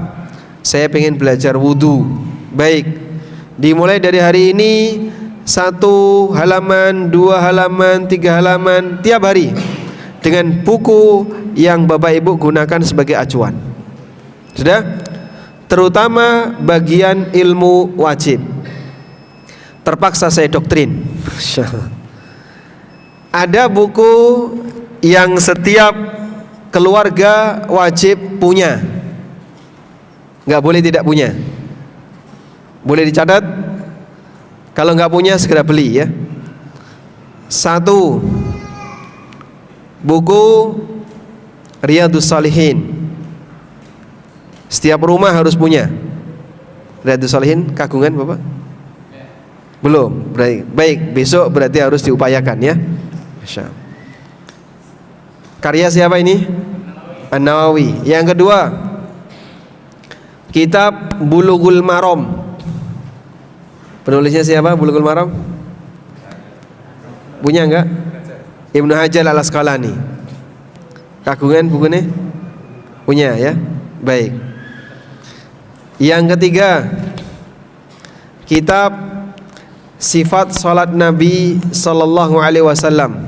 Saya pengen belajar wudu. Baik, dimulai dari hari ini 1 halaman, 2 halaman, 3 halaman tiap hari, dengan buku yang Bapak Ibu gunakan sebagai acuan. Sudah? Terutama bagian ilmu wajib. Terpaksa saya doktrin. Ada buku yang setiap keluarga wajib punya, nggak boleh tidak punya. Boleh dicatat. Kalau nggak punya segera beli ya. 1, buku Riyadhus Shalihin. Setiap rumah harus punya. Riyadhus Shalihin kagungan Bapak? Belum. Baik, besok berarti harus diupayakan ya. Masya Allah. Karya siapa ini? An-Nawawi. Yang kedua, kitab Bulughul Maram. Penulisnya siapa? Bulughul Maram? Punya enggak? Ibnu Hajar Al-Asqalani. Kagungan bukunya? Punya ya? Baik. Yang ketiga, kitab Sifat Salat Nabi Sallallahu Alaihi Wasallam,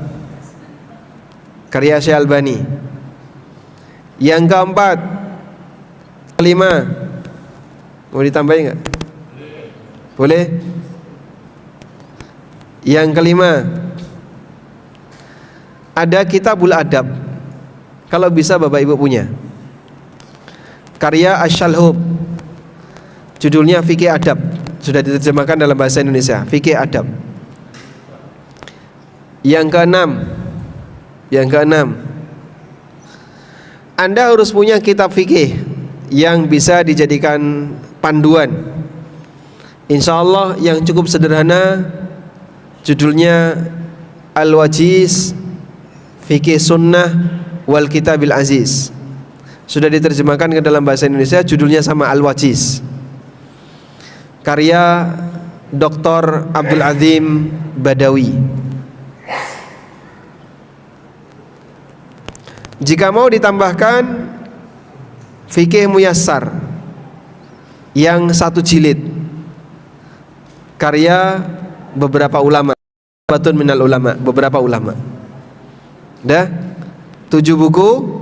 karya Syekh Albani. Yang keempat, kelima, mau ditambahin enggak? Boleh? Yang kelima, ada Kitabul Adab. Kalau bisa Bapak Ibu punya. Karya Asy-Syalhub. Judulnya Fikih Adab. Sudah diterjemahkan dalam bahasa Indonesia. Fikih Adab. Yang keenam, Anda harus punya kitab fikih yang bisa dijadikan panduan. Insya Allah yang cukup sederhana, judulnya Al-Wajiz Fikih Sunnah wal Kitabil Aziz. Sudah diterjemahkan ke dalam bahasa Indonesia, judulnya sama Al-Wajiz. Karya Dr. Abdul Azim Badawi. Jika mau ditambahkan Fikih Muyassar yang 1 jilid, karya beberapa ulama, batun minal ulama, beberapa ulama. Dah 7 buku.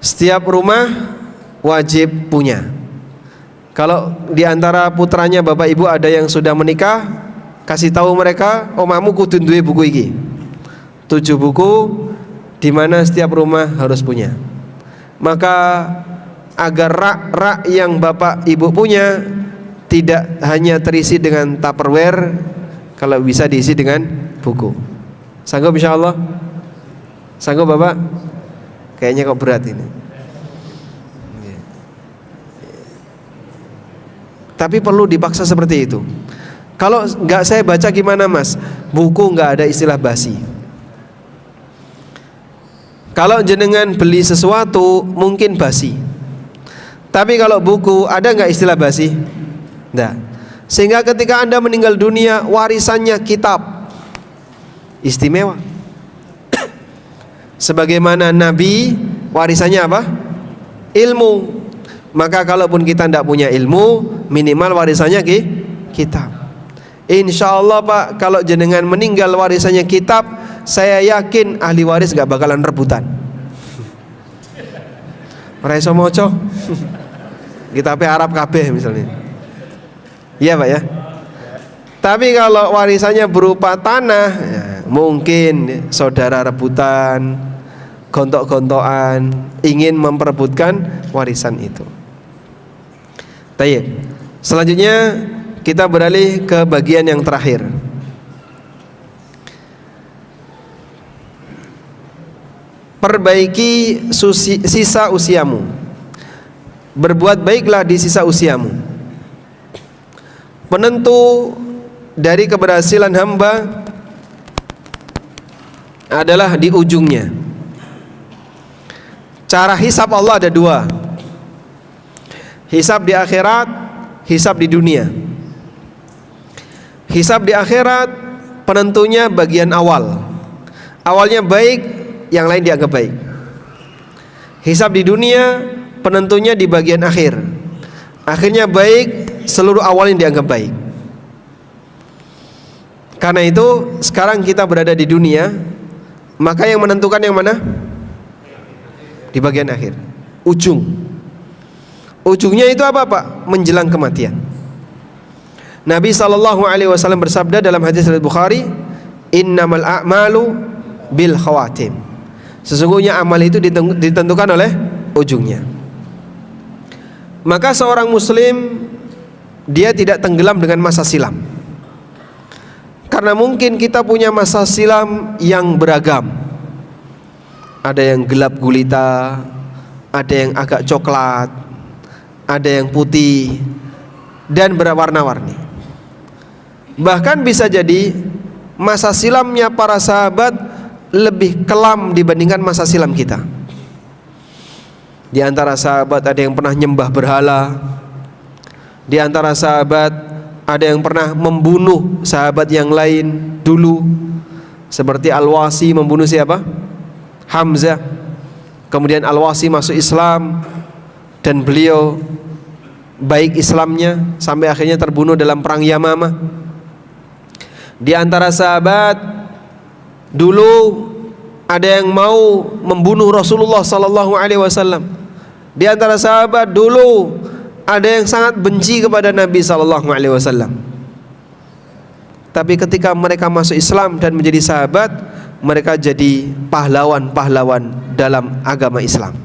Setiap rumah wajib punya. Kalau di antara putranya Bapak Ibu ada yang sudah menikah, kasih tahu mereka, omamu kudu duwe buku iki. 7 buku di mana setiap rumah harus punya. Maka agar rak-rak yang Bapak Ibu punya tidak hanya terisi dengan Tupperware, kalau bisa diisi dengan buku. Sanggup insya Allah? Sanggup Bapak? Kayaknya kok berat ini. Tapi perlu dipaksa seperti itu. Kalau nggak saya baca gimana Mas? Buku nggak ada istilah basi. Kalau jenengan beli sesuatu mungkin basi. Tapi kalau buku ada nggak istilah basi? Nggak. Sehingga ketika Anda meninggal dunia, warisannya kitab. Istimewa. Sebagaimana Nabi warisannya apa? Ilmu. Maka kalaupun kita tidak punya ilmu, minimal warisannya kitab. Insya Allah Pak, kalau jenengan meninggal warisannya kitab, saya yakin ahli waris gak bakalan rebutan. Raiso moco kitabnya Arab kabeh misalnya. Iya Pak ya. Tapi kalau warisannya berupa tanah, ya, mungkin saudara rebutan, gontok-gontokan, ingin memperebutkan warisan itu. Tayyib. Selanjutnya kita beralih ke bagian yang terakhir. Perbaiki sisa usiamu. Berbuat baiklah di sisa usiamu. Penentu dari keberhasilan hamba adalah di ujungnya. Cara hisab Allah ada dua. Hisab di akhirat, hisab di dunia. Hisab di akhirat penentunya bagian awal. Awalnya baik, yang lain dianggap baik. Hisab di dunia penentunya di bagian akhir. Akhirnya baik, seluruh awalnya dianggap baik. Karena itu sekarang kita berada di dunia, maka yang menentukan yang mana? Di bagian akhir, ujung. Ujungnya itu apa Pak? Menjelang kematian. Nabi SAW bersabda dalam hadis riwayat Bukhari, innamal a'malu bil khawatim. Sesungguhnya amal itu ditentukan oleh ujungnya. Maka seorang muslim dia tidak tenggelam dengan masa silam. Karena mungkin kita punya masa silam yang beragam. Ada yang gelap gulita, ada yang agak coklat, ada yang putih, dan berwarna-warni. Bahkan bisa jadi masa silamnya para sahabat lebih kelam dibandingkan masa silam kita. Di antara sahabat ada yang pernah nyembah berhala. Di antara sahabat ada yang pernah membunuh sahabat yang lain dulu, seperti Al-Wasi membunuh siapa? Hamzah. Kemudian Al-Wasi masuk Islam dan beliau baik Islamnya sampai akhirnya terbunuh dalam perang Yamamah. Di antara sahabat dulu ada yang mau membunuh Rasulullah sallallahu alaihi wasallam. Di antara sahabat dulu ada yang sangat benci kepada Nabi sallallahu alaihi wasallam. Tapi ketika mereka masuk Islam dan menjadi sahabat, mereka jadi pahlawan-pahlawan dalam agama Islam.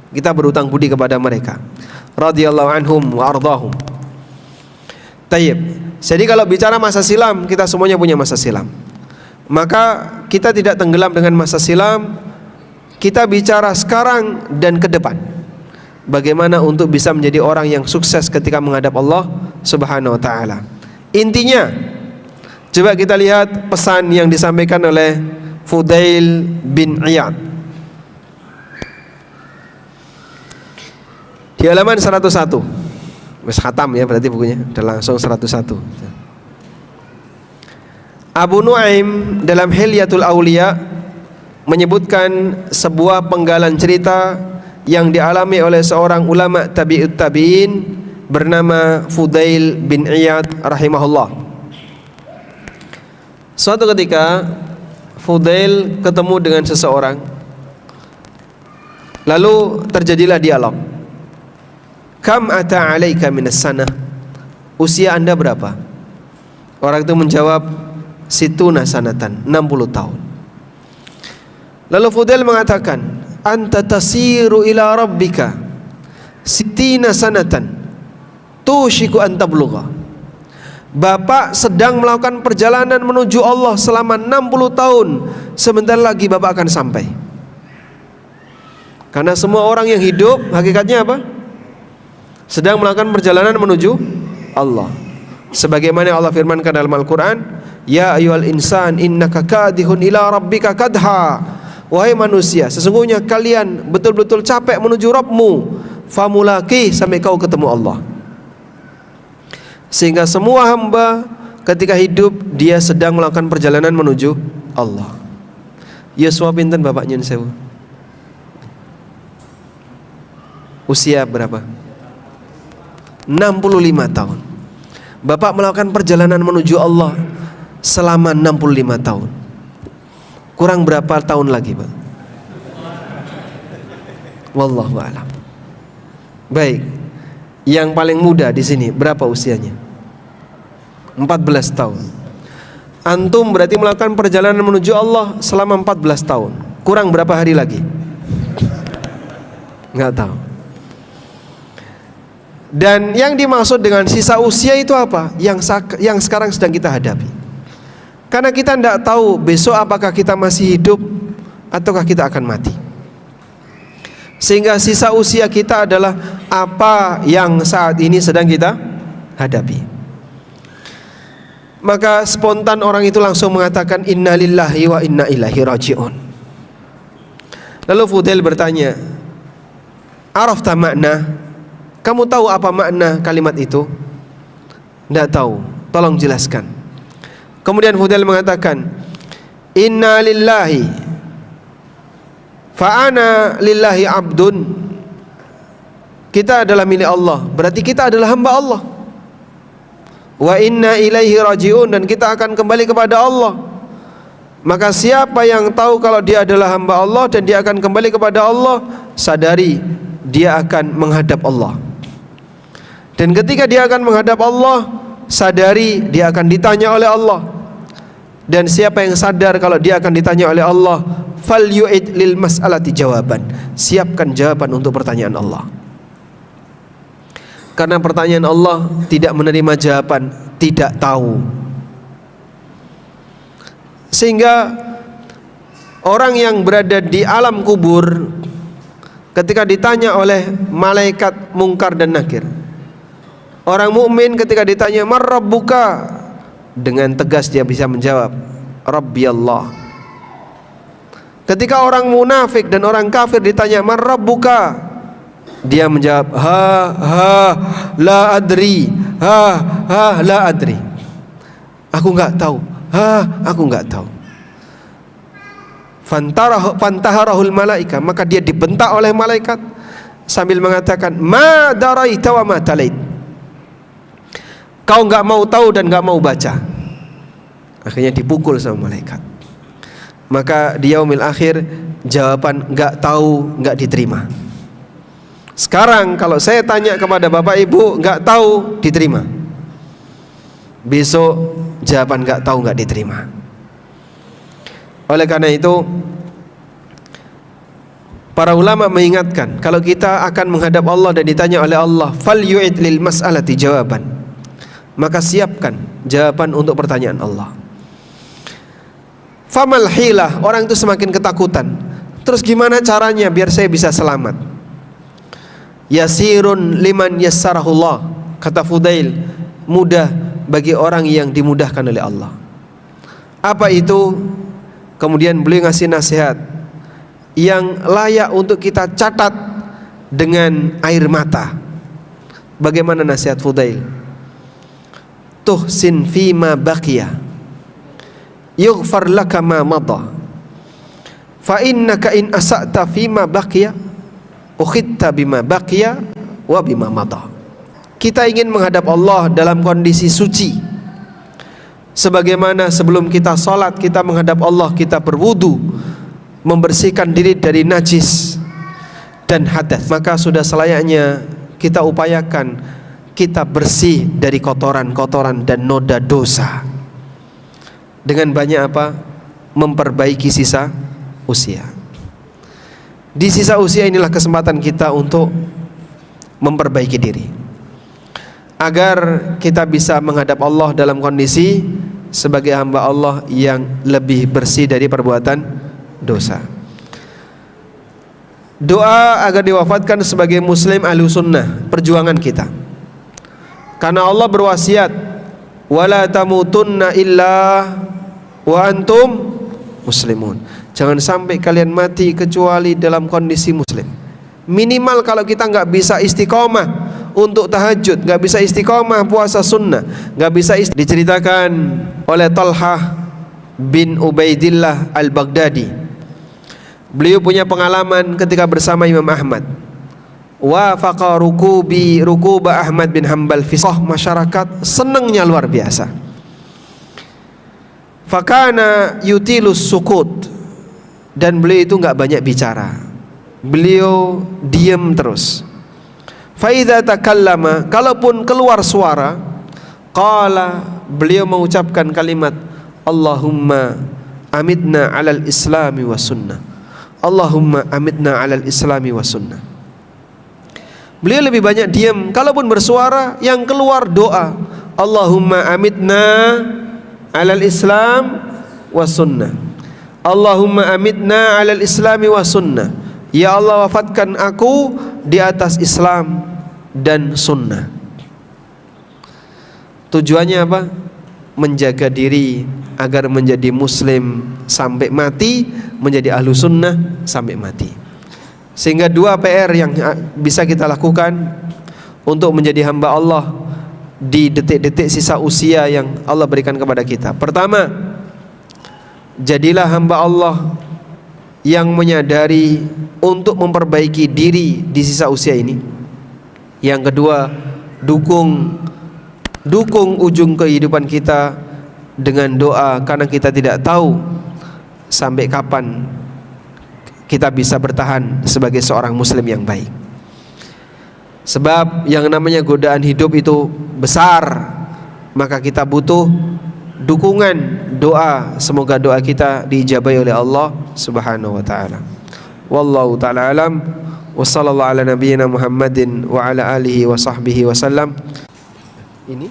Kita berutang budi kepada mereka. Radhiyallahu anhum wa ardhahum. Tayyib. Jadi kalau bicara masa silam, kita semuanya punya masa silam. Maka kita tidak tenggelam dengan masa silam. Kita bicara sekarang dan ke depan. Bagaimana untuk bisa menjadi orang yang sukses ketika menghadap Allah Subhanahu wa taala. Intinya, coba kita lihat pesan yang disampaikan oleh Fudail bin Iyad di halaman 101. Wes khatam ya berarti bukunya, udah langsung 101. Abu Nuaim dalam Hilyatul Auliya menyebutkan sebuah penggalan cerita yang dialami oleh seorang ulama tabi'ut tabi'in bernama Fudail bin Iyad rahimahullah. Suatu ketika Fudail ketemu dengan seseorang, lalu terjadilah dialog. Kam ata alaika minas sanah? Usia anda berapa? Orang itu menjawab, situna sanatan, 60 tahun. Lalu Fudail mengatakan, anta tasiru ila rabbika sittina sanatan tushiku an tablugha. Bapak sedang melakukan perjalanan menuju Allah selama 60 tahun. Sebentar lagi Bapak akan sampai. Karena semua orang yang hidup hakikatnya apa? Sedang melakukan perjalanan menuju Allah. Sebagaimana Allah firmankan dalam Al-Quran, ya ayyuhal insan innaka kadihun ila rabbika kadha. Wahai manusia, sesungguhnya kalian betul-betul capek menuju Rabbmu, famulaki, sampai kau ketemu Allah. Sehingga semua hamba ketika hidup dia sedang melakukan perjalanan menuju Allah. Yosua pinten Bapak nyun sewu? Usia berapa? 65 tahun. Bapak melakukan perjalanan menuju Allah selama 65 tahun. Kurang berapa tahun lagi, Pak? Wallahu a'lam. Baik. Yang paling muda di sini berapa usianya? 14 tahun. Antum berarti melakukan perjalanan menuju Allah selama 14 tahun. Kurang berapa hari lagi? Enggak tahu. Dan yang dimaksud dengan sisa usia itu apa? Yang sekarang sedang kita hadapi. Karena kita tidak tahu besok apakah kita masih hidup ataukah kita akan mati. Sehingga sisa usia kita adalah apa yang saat ini sedang kita hadapi. Maka spontan orang itu langsung mengatakan inna lillahi wa inna ilaihi raji'un. Lalu Fudail bertanya, arafta makna? Kamu tahu apa makna kalimat itu? Tidak tahu, tolong jelaskan. Kemudian Fudail mengatakan, inna lillahi fa ana lillahi abdun. Kita adalah milik Allah, berarti kita adalah hamba Allah. Wa inna ilaihi raji'un, dan kita akan kembali kepada Allah. Maka siapa yang tahu kalau dia adalah hamba Allah dan dia akan kembali kepada Allah, sadari dia akan menghadap Allah. Dan ketika dia akan menghadap Allah, sadari dia akan ditanya oleh Allah. Dan siapa yang sadar kalau dia akan ditanya oleh Allah, fal yu'id lil mas'alati jawaban. Siapkan jawaban untuk pertanyaan Allah. Karena pertanyaan Allah tidak menerima jawaban tidak tahu. Sehingga orang yang berada di alam kubur ketika ditanya oleh malaikat mungkar dan nakir, orang mukmin ketika ditanya man rabbuka, dengan tegas dia bisa menjawab Rabbi Allah. Ketika orang munafik dan orang kafir ditanya man rabbuka, dia menjawab la adri, la adri. Aku enggak tahu. Aku enggak tahu. Fantaharahul malaika, maka dia dibentak oleh malaikat sambil mengatakan ma daraita wa ma talait. Kau enggak mau tahu dan enggak mau baca. Akhirnya dipukul sama malaikat. Maka di yaumil akhir jawaban enggak tahu enggak diterima. Sekarang kalau saya tanya kepada Bapak Ibu enggak tahu, diterima. Besok jawaban enggak tahu enggak diterima. Oleh karena itu para ulama mengingatkan, kalau kita akan menghadap Allah dan ditanya oleh Allah, fal yu'id lil mas'alati jawaban, maka siapkan jawaban untuk pertanyaan Allah. Famal hilah, orang itu semakin ketakutan. Terus gimana caranya biar saya bisa selamat? Yasirun liman yassarahullah, kata Fudail, mudah bagi orang yang dimudahkan oleh Allah. Apa itu? Kemudian beliau ngasih nasihat yang layak untuk kita catat dengan air mata. Bagaimana nasihat Fudail? Tuhsin fima baqiya yughfar laka ma madha, fa innaka in asa'ta fima baqiya ukhitta bima baqiya wa bima madha. Kita ingin menghadap Allah dalam kondisi suci, sebagaimana sebelum kita sholat kita menghadap Allah, kita berwudu, membersihkan diri dari najis dan hadas. Maka sudah selayaknya kita upayakan kita bersih dari kotoran-kotoran dan noda dosa. Dengan banyak apa? Memperbaiki sisa usia. Di sisa usia inilah kesempatan kita untuk memperbaiki diri, agar kita bisa menghadap Allah dalam kondisi sebagai hamba Allah yang lebih bersih dari perbuatan dosa. Doa agar diwafatkan sebagai muslim ahlu sunnah, perjuangan kita. Karena Allah berwasiat, wala tamutunna illa wa antum muslimun. Jangan sampai kalian mati kecuali dalam kondisi muslim. Minimal kalau kita nggak bisa istiqomah untuk tahajud, nggak bisa istiqomah puasa sunnah, nggak bisa diceritakan oleh Talhah bin Ubaidillah al-Baghdadi Beliau punya pengalaman ketika bersama Imam Ahmad. Wafaqa rukuba Ahmad bin Hanbal fi masyarakat senangnya luar biasa. Fakana yutilus sukut, dan beliau itu nggak banyak bicara. Beliau diam terus. Faidza takallama, kalaupun keluar suara, qala, beliau mengucapkan kalimat Allahumma amitna alal islami wa sunnah. Allahumma amitna alal islami wa sunnah. Beliau lebih banyak diam. Kalaupun bersuara, yang keluar doa Allahumma amitna alal islam wa sunnah. Allahumma amitna alal islami wa sunnah. Ya Allah, wafatkan aku di atas Islam dan sunnah. Tujuannya apa? Menjaga diri agar menjadi muslim sampai mati, menjadi ahlu sunnah sampai mati. Sehingga dua PR yang bisa kita lakukan untuk menjadi hamba Allah di detik-detik sisa usia yang Allah berikan kepada kita. Pertama, jadilah hamba Allah yang menyadari untuk memperbaiki diri di sisa usia ini. Yang kedua, dukung ujung kehidupan kita dengan doa, karena kita tidak tahu sampai kapan kita bisa bertahan sebagai seorang muslim yang baik. Sebab yang namanya godaan hidup itu besar, maka kita butuh dukungan doa. Semoga doa kita diijabahi oleh Allah Subhanahu wa taala. Wallahu taala alam, wa sallallahu ala nabiyyina Muhammadin wa ala alihi wa sahbihi wasallam. Ini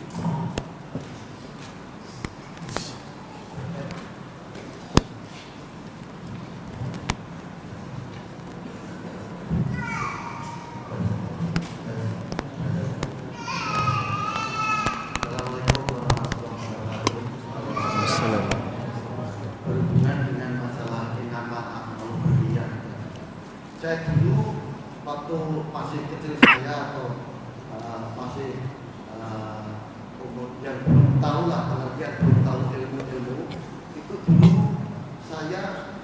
saya dulu waktu masih kecil saya atau masih umur yang belum tahu lah, pengertian belum tahu ilmu-ilmu itu, dulu saya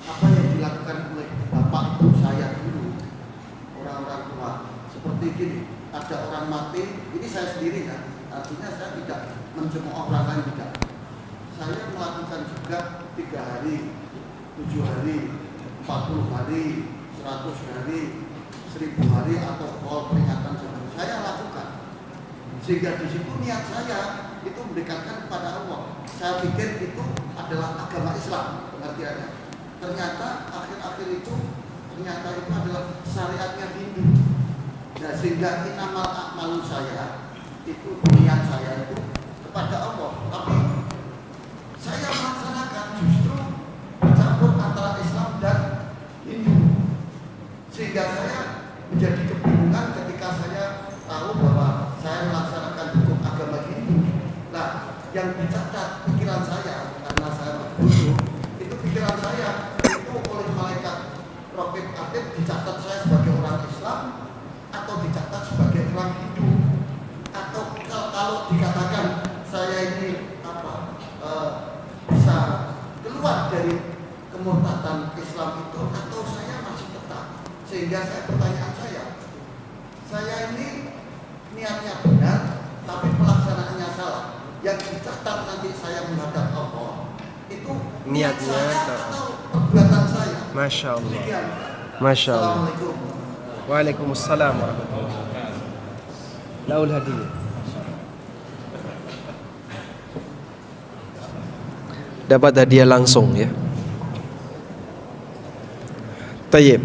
apa yang dilakukan oleh bapak ibu saya dulu, orang-orang tua seperti gini, ada orang mati, ini saya sendiri ya, artinya saya tidak mencemooh orang lain, tidak. Saya melakukan juga 3 hari, 7 hari, 40 hari, 100 hari, 1000 hari atau call peringatan jatuh, saya lakukan. Sehingga di situ niat saya itu mendekatkan kepada Allah. Saya pikir itu adalah agama Islam pengertiannya. Ternyata akhir-akhir itu adalah syariatnya Hindu. Nah, sehingga inamal a'malu saya itu, niat saya itu kepada Allah. Tapi saya melaksanakan justru bercampur antara Islam dan Hindu, sehingga saya menjadi kebingungan ketika saya tahu bahwa saya melaksanakan hukum agama Hindu. Nah, yang dicatat pikiran saya, karena saya berguru, itu pikiran saya itu oleh malaikat Raqib Atid dicatat saya sebagai orang Islam atau dicatat sebagai orang Hindu, atau kalau dikatakan saya ini bisa keluar dari kemurtadan Islam itu, atau saya masih tetap. Sehingga pertanyaan saya ini niatnya benar tapi pelaksanaannya salah. Yang dicatat nanti saya menghadap Allah itu niatnya atau perbuatan saya. Masya Allah. Demikian. Masya Allah. Assalamualaikum. Waalaikumsalam warahmatullahi wabarakatuh. Laul hadiyah. Dapat hadiah langsung ya. Tayyib.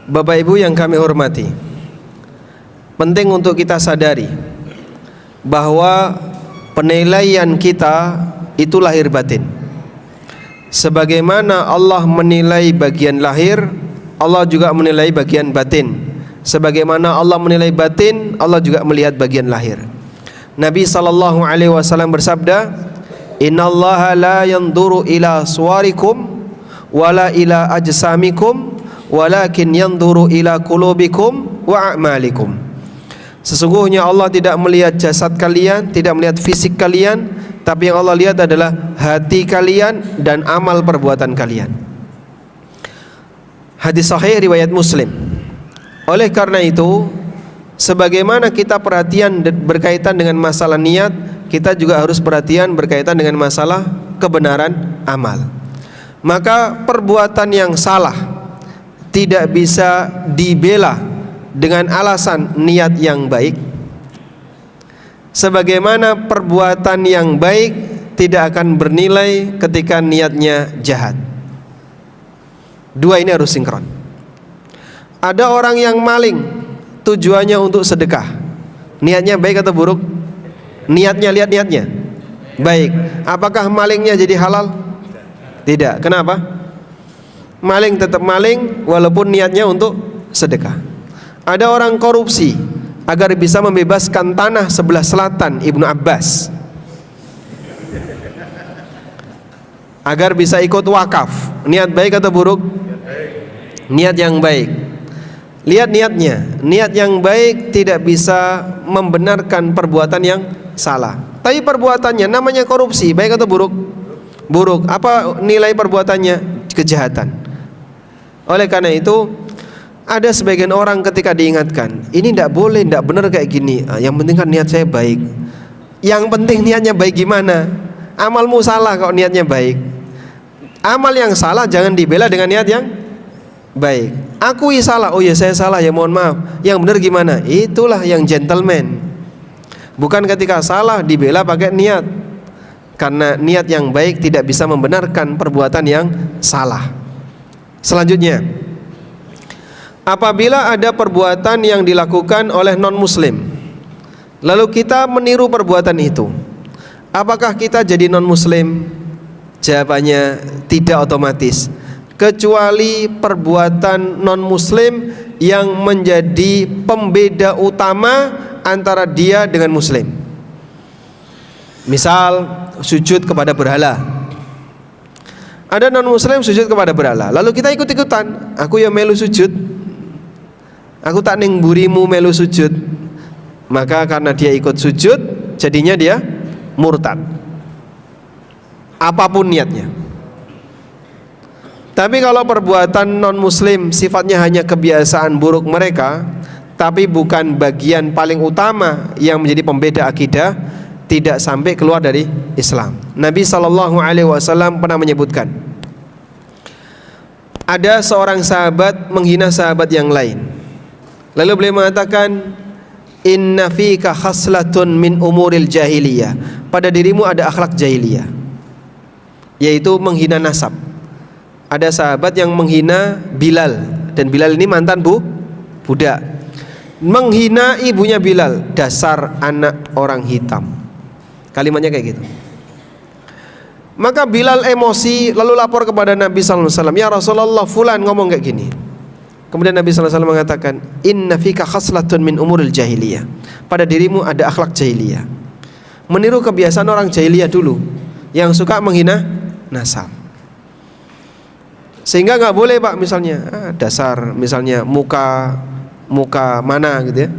Bapak Ibu yang kami hormati, penting untuk kita sadari bahwa penilaian kita itu lahir batin. Sebagaimana Allah menilai bagian lahir, Allah juga menilai bagian batin. Sebagaimana Allah menilai batin, Allah juga melihat bagian lahir. Nabi SAW bersabda, Innallaha la yanduru ila suwarikum wala ila ajsamikum walakin yanduru ila qulubikum wa a'malikum. Sesungguhnya Allah tidak melihat jasad kalian, tidak melihat fisik kalian, tapi yang Allah lihat adalah hati kalian dan amal perbuatan kalian. Hadis sahih riwayat Muslim. Oleh karena itu, sebagaimana kita perhatian berkaitan dengan masalah niat, kita juga harus perhatian berkaitan dengan masalah kebenaran amal. Maka perbuatan yang salah tidak bisa dibela dengan alasan niat yang baik, sebagaimana perbuatan yang baik tidak akan bernilai ketika niatnya jahat. Dua ini harus sinkron. Ada orang yang maling, tujuannya untuk sedekah, niatnya baik atau buruk? Niatnya, lihat niatnya baik. Apakah malingnya jadi halal? Tidak. Kenapa? Maling tetap maling walaupun niatnya untuk sedekah. Ada orang korupsi agar bisa membebaskan tanah sebelah selatan Ibnu Abbas, agar bisa ikut wakaf. Niat baik atau buruk? Niat yang baik. Lihat niatnya. Niat yang baik tidak bisa membenarkan perbuatan yang salah. Tapi perbuatannya namanya korupsi, baik atau buruk? Buruk. Apa nilai perbuatannya? Kejahatan. Oleh karena itu, ada sebagian orang ketika diingatkan, ini tidak boleh, tidak benar kayak gini. Yang penting kan niat saya baik. Yang penting niatnya baik gimana? Amalmu salah kalau niatnya baik. Amal yang salah jangan dibela dengan niat yang baik. Akui salah, oh ya saya salah, ya mohon maaf. Yang benar gimana? Itulah yang gentleman. Bukan ketika salah dibela pakai niat. Karena niat yang baik tidak bisa membenarkan perbuatan yang salah. Selanjutnya, apabila ada perbuatan yang dilakukan oleh non-muslim, lalu kita meniru perbuatan itu, apakah kita jadi non-muslim? Jawabannya tidak otomatis, kecuali perbuatan non-muslim yang menjadi pembeda utama antara dia dengan muslim. Misal sujud kepada berhala. Ada non-muslim sujud kepada berhala, lalu kita ikut-ikutan, aku ya melu sujud, aku tak ning burimu melu sujud. Maka karena dia ikut sujud, jadinya dia murtad, apapun niatnya. Tapi kalau perbuatan non-muslim sifatnya hanya kebiasaan buruk mereka, tapi bukan bagian paling utama yang menjadi pembeda akidah, tidak sampai keluar dari Islam. Nabi SAW pernah menyebutkan, ada seorang sahabat menghina sahabat yang lain, lalu beliau mengatakan, inna fika khaslatun min umuril jahiliyah, pada dirimu ada akhlak jahiliyah, yaitu menghina nasab. Ada sahabat yang menghina Bilal, dan Bilal ini mantan budak, menghina ibunya Bilal, dasar anak orang hitam, kalimatnya kayak gitu. Maka Bilal emosi lalu lapor kepada Nabi SAW, ya Rasulullah, fulan ngomong kayak gini. Kemudian Nabi SAW mengatakan, inna fika khaslatun min umuril jahiliyah, pada dirimu ada akhlak jahiliyah, meniru kebiasaan orang jahiliyah dulu yang suka menghina nasab. Sehingga nggak boleh Pak, misalnya dasar, misalnya muka mana gitu ya,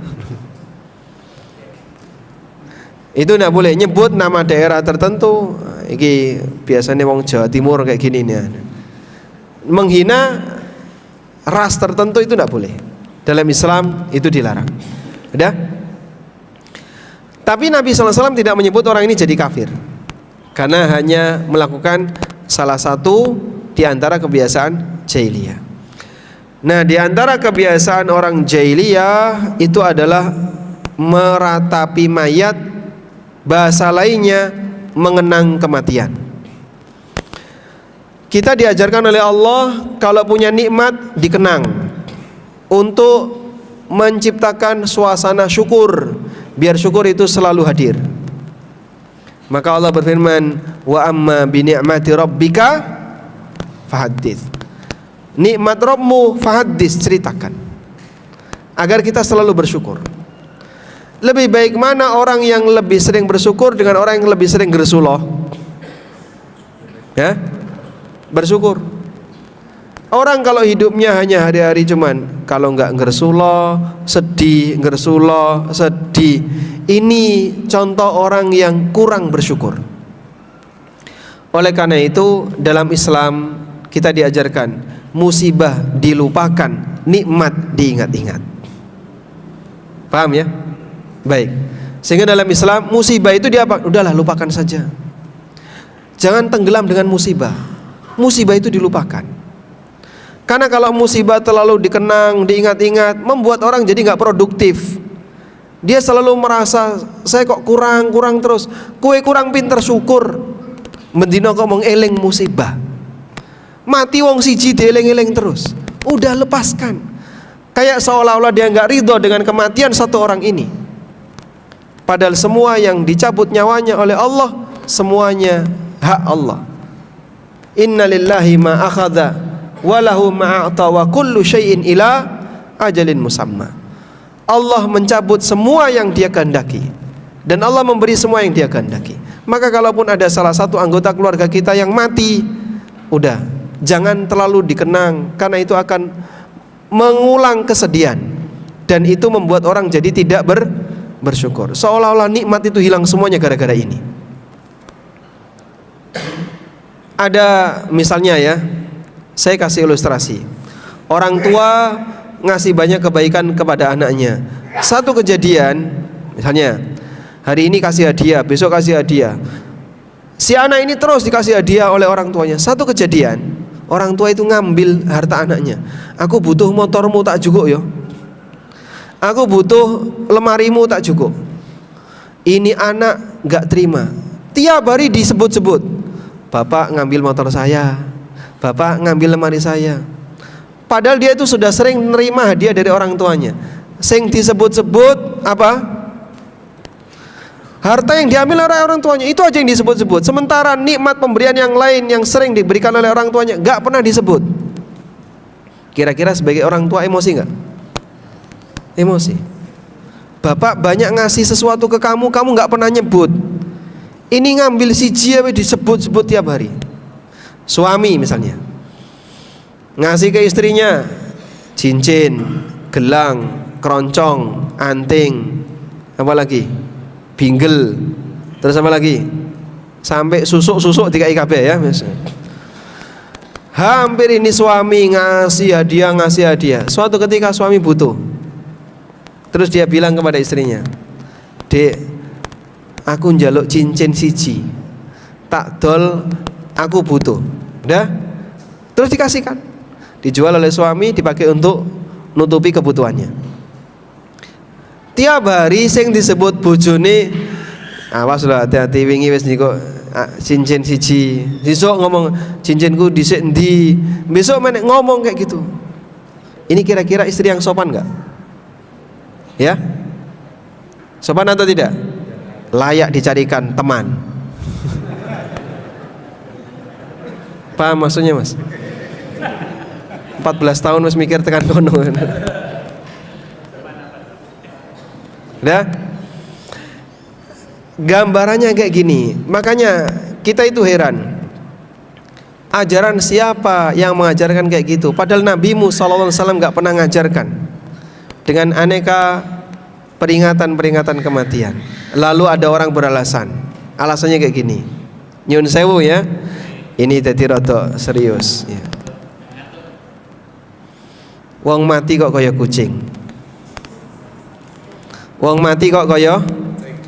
itu nggak boleh nyebut nama daerah tertentu. Iki biasanya wong Jawa Timur kayak gini nih. Menghina ras tertentu itu nggak boleh. Dalam Islam itu dilarang. Udah? Tapi Nabi SAW tidak menyebut orang ini jadi kafir, karena hanya melakukan salah satu di antara kebiasaan jahiliyah. Nah, di antara kebiasaan orang jahiliyah itu adalah meratapi mayat, bahasa lainnya mengenang kematian. Kita diajarkan oleh Allah kalau punya nikmat dikenang, untuk menciptakan suasana syukur, biar syukur itu selalu hadir. Maka Allah berfirman, wa amma bi ni'mati rabbika fahaddits. Nikmat Rabbmu fahaddits, ceritakan, agar kita selalu bersyukur. Lebih baik mana orang yang lebih sering bersyukur dengan orang yang lebih sering gersuloh? Ya, bersyukur. Orang kalau hidupnya hanya hari-hari cuman kalau nggak gersuloh sedih, gersuloh sedih, ini contoh orang yang kurang bersyukur. Oleh karena itu dalam Islam kita diajarkan musibah dilupakan, nikmat diingat-ingat. Paham ya? Baik. Sehingga dalam Islam musibah itu dia apa? Udahlah, lupakan saja. Jangan tenggelam dengan musibah. Musibah itu dilupakan. Karena kalau musibah terlalu dikenang, diingat-ingat, membuat orang jadi nggak produktif. Dia selalu merasa saya kok kurang terus. Kue kurang pinter syukur. Mendino ngomong eling musibah. Mati wong siji dieling-eling terus. Udah lepaskan. Kayak seolah-olah dia nggak ridho dengan kematian satu orang ini. Padahal semua yang dicabut nyawanya oleh Allah semuanya hak Allah. Inna lillahi ma akhadha wa lahu ma a'ta wa kullu syai'in ila ajalin musamma. Allah mencabut semua yang Dia kehendaki dan Allah memberi semua yang Dia kehendaki. Maka kalaupun ada salah satu anggota keluarga kita yang mati, udah, jangan terlalu dikenang karena itu akan mengulang kesedihan dan itu membuat orang jadi tidak bersyukur. Seolah-olah nikmat itu hilang semuanya gara-gara ini. Ada misalnya ya, saya kasih ilustrasi. Orang tua ngasih banyak kebaikan kepada anaknya. Satu kejadian, misalnya hari ini kasih hadiah, besok kasih hadiah. Si anak ini terus dikasih hadiah oleh orang tuanya. Satu kejadian, orang tua itu ngambil harta anaknya. Aku butuh motormu tak cukup yo. Aku butuh lemarimu tak cukup. Ini anak gak terima. Tiap hari disebut-sebut. Bapak ngambil motor saya, Bapak ngambil lemari saya. Padahal dia itu sudah sering menerima hadiah dari orang tuanya. Sing disebut-sebut apa? Harta yang diambil oleh orang tuanya, itu aja yang disebut-sebut. Sementara nikmat pemberian yang lain yang sering diberikan oleh orang tuanya gak pernah disebut. Kira-kira sebagai orang tua emosi gak? Emosi. Bapak banyak ngasih sesuatu ke kamu, kamu gak pernah nyebut. Ini ngambil siji disebut-sebut tiap hari. Suami misalnya ngasih ke istrinya cincin, gelang, keroncong, anting, apa lagi? Bingle. Terus apa lagi? Sampai susuk-susuk dikai kabeh ya. Hampir ini suami ngasih hadiah. Suatu ketika suami butuh. Terus dia bilang kepada istrinya, "Dek, aku njaluk cincin siji. Tak dol, aku butuh." Udah? Terus dikasihkan. Dijual oleh suami, dipakai untuk nutupi kebutuhannya. Tiap hari sing disebut bojone, awas lho, hati-hati wingi wis niku cincin siji. Besok ngomong cincinku dhisik endi. Besok menek ngomong kayak gitu. Ini kira-kira istri yang sopan enggak? Ya? Sopan atau tidak? Layak dicarikan teman. Paham maksudnya, Mas? 14 tahun Mas mikir tekan kono. Udah? Gambarannya kayak gini. Makanya kita itu heran. Ajaran siapa yang mengajarkan kayak gitu? Padahal Nabimu sallallahu alaihi wasallam enggak pernah ngajarkan dengan aneka peringatan-peringatan kematian. Lalu ada orang beralasan. Alasannya kayak gini. Nyun sewu ya. Ini dadi rada serius ya. Wong mati kok kaya kucing. Wong mati kok kaya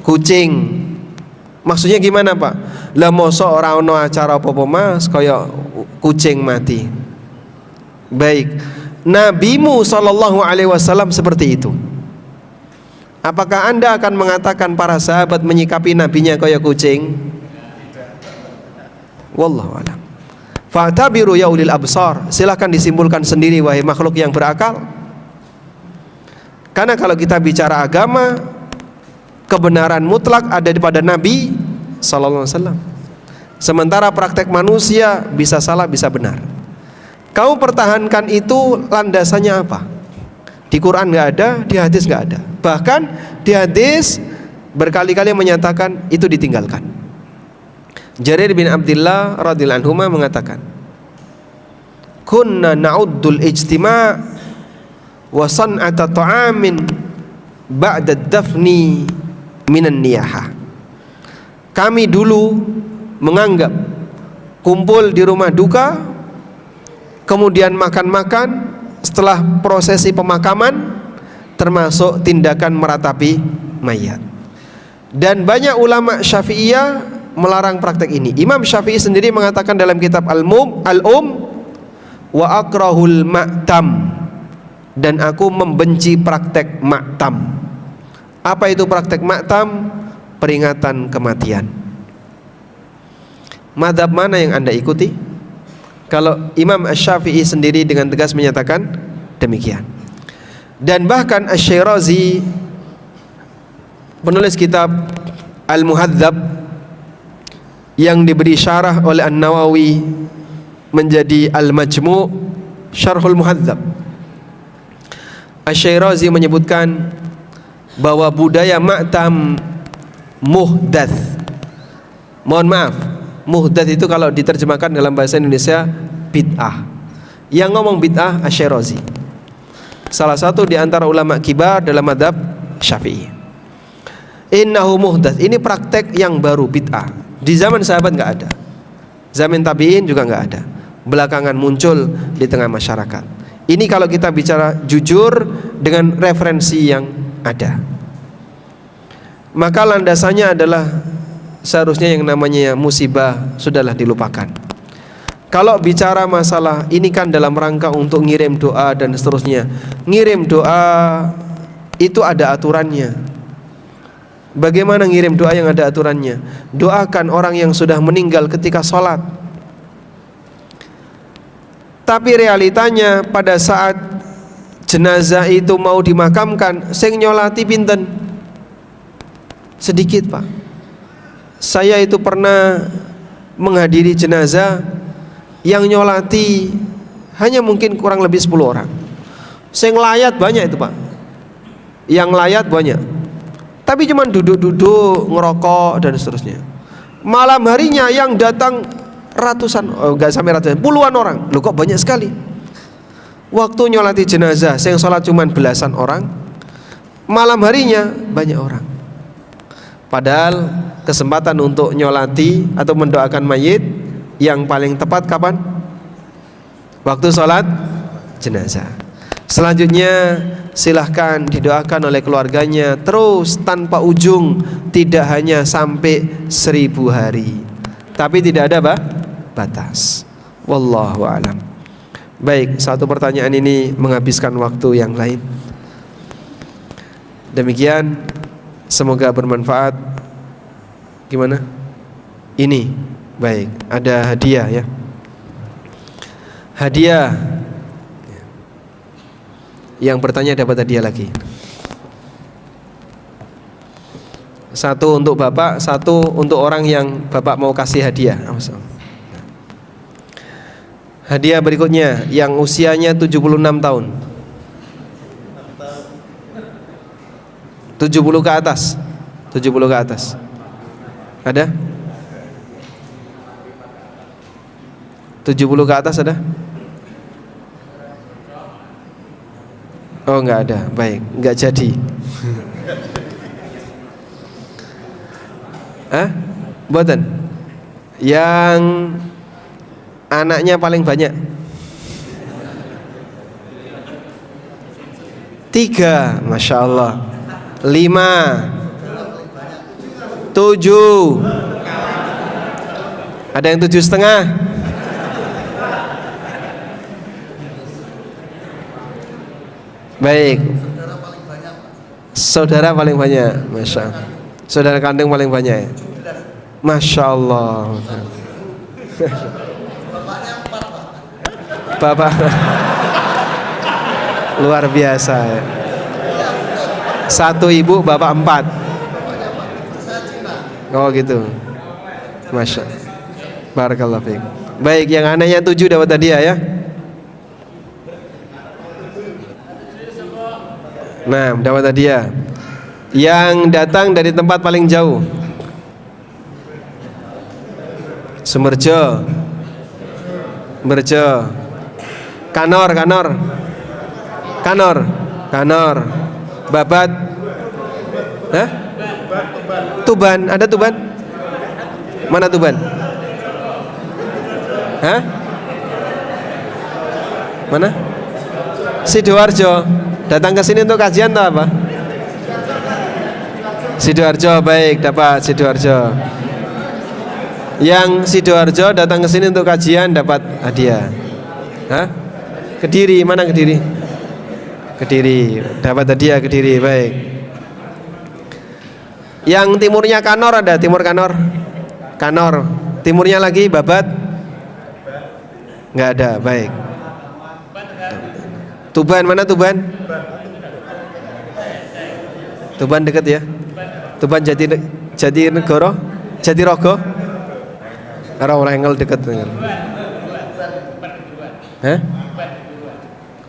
kucing. Maksudnya gimana, Pak? Lah mosok ora ono acara apa-apa Mas kaya kucing mati. Baik. Nabimu sallallahu alaihi wasallam seperti itu. Apakah Anda akan mengatakan para sahabat menyikapi nabinya kaya kucing? Wallahu a'lam. Fa'tabiru ya ulil absar. Silakan disimpulkan sendiri wahai makhluk yang berakal. Karena kalau kita bicara agama, kebenaran mutlak ada pada Nabi sallallahu alaihi wasallam. Sementara praktek manusia bisa salah bisa benar. Kamu pertahankan itu landasannya apa? Di Quran nggak ada, di hadis nggak ada. Bahkan di hadis berkali-kali menyatakan itu ditinggalkan. Jarir bin Abdullah radhiyallahu anhu mengatakan, "Kunna na'uddul ijtima' wa san'ata ta'amin ba'da dafni minan niyahah." Kami dulu menganggap kumpul di rumah duka kemudian makan-makan setelah prosesi pemakaman, termasuk tindakan meratapi mayat. Dan banyak ulama Syafi'iyah melarang praktek ini. Imam Syafi'i sendiri mengatakan dalam kitab Al-Um, wa akrahul ma'tam, dan aku membenci praktek ma'tam. Apa itu praktek ma'tam? Peringatan kematian. Mazhab mana yang Anda ikuti? Kalau Imam Asy-Syafi'i sendiri dengan tegas menyatakan demikian. Dan bahkan Asy-Syirazi, penulis kitab Al-Muhadzab yang diberi syarah oleh An-Nawawi menjadi Al-Majmu' Syarhul Muhadzab, Asy-Syirazi menyebutkan bahwa budaya ma'tam muhdats. Mohon maaf, muhdats itu kalau diterjemahkan dalam bahasa Indonesia bid'ah. Yang ngomong bid'ah Asy-Syirazi, salah satu di antara ulama kibar dalam mazhab Syafi'i. Innahu muhdats, ini praktek yang baru, bid'ah. Di zaman sahabat nggak ada, zaman tabi'in juga nggak ada, belakangan muncul di tengah masyarakat. Ini kalau kita bicara jujur dengan referensi yang ada, maka landasannya adalah seharusnya yang namanya musibah sudahlah dilupakan. Kalau bicara masalah ini kan dalam rangka untuk ngirim doa dan seterusnya, ngirim doa itu ada aturannya. Bagaimana ngirim doa yang ada aturannya? Doakan orang yang sudah meninggal ketika sholat. Tapi realitanya pada saat jenazah itu mau dimakamkan, sing nyolati pinten? Sedikit, Pak. Saya itu pernah menghadiri jenazah yang nyolati hanya mungkin kurang lebih 10 orang. Sing layat banyak itu, Pak. Yang layat banyak, tapi cuman duduk-duduk ngerokok dan seterusnya. Malam harinya yang datang ratusan, enggak sampai ratusan, puluhan orang. Loh, kok banyak sekali? Waktu nyolati jenazah, yang sholat cuman belasan orang, malam harinya banyak orang. Padahal kesempatan untuk nyolati atau mendoakan mayit yang paling tepat kapan? Waktu sholat jenazah. Selanjutnya silahkan didoakan oleh keluarganya terus tanpa ujung, tidak hanya sampai 1000 hari, tapi tidak ada batas. Wallahu a'lam. Baik, satu pertanyaan ini menghabiskan waktu yang lain. Demikian, semoga bermanfaat. Gimana? Ini baik, ada hadiah ya. Hadiah. Yang bertanya dapat hadiah lagi. Satu untuk Bapak, satu untuk orang yang Bapak mau kasih hadiah. Hadiah berikutnya yang usianya 76 tahun. 70 ke atas. 70 ke atas. Ada? 70 ke atas ada? Oh, enggak ada. Baik, enggak jadi. Hah? Mboten. Yang anaknya paling banyak 3, Masya Allah. 5, 7. Ada yang 7,5. Baik. Saudara paling banyak, Masya Allah. Saudara kandung paling banyak. Masya Allah. Bapak luar biasa ya. 1 ibu, bapak 4. Oh gitu. Masya Allah. Barakallahu fiik. Baik, yang anaknya 7 dapat hadiah ya. Nah, dapat hadiah. Yang datang dari tempat paling jauh. Sumerjo, Merjo, Kanor, Babat, hah? Tuban, ada Tuban? Mana Tuban? Hah? Mana? Sidoarjo. Datang ke sini untuk kajian atau apa? Sidoarjo, baik, dapat Sidoarjo. Yang Sidoarjo datang ke sini untuk kajian dapat hadiah. Hah? Kediri, mana Kediri? Kediri, dapat hadiah Kediri, baik. Yang timurnya Kanor ada, timur Kanor. Kanor. Timurnya lagi Babat? Enggak ada, baik. Tuban, mana Tuban? Tuban dekat ya. Tuban Jatinegara, Jatirogo. Orang dekat. Hah?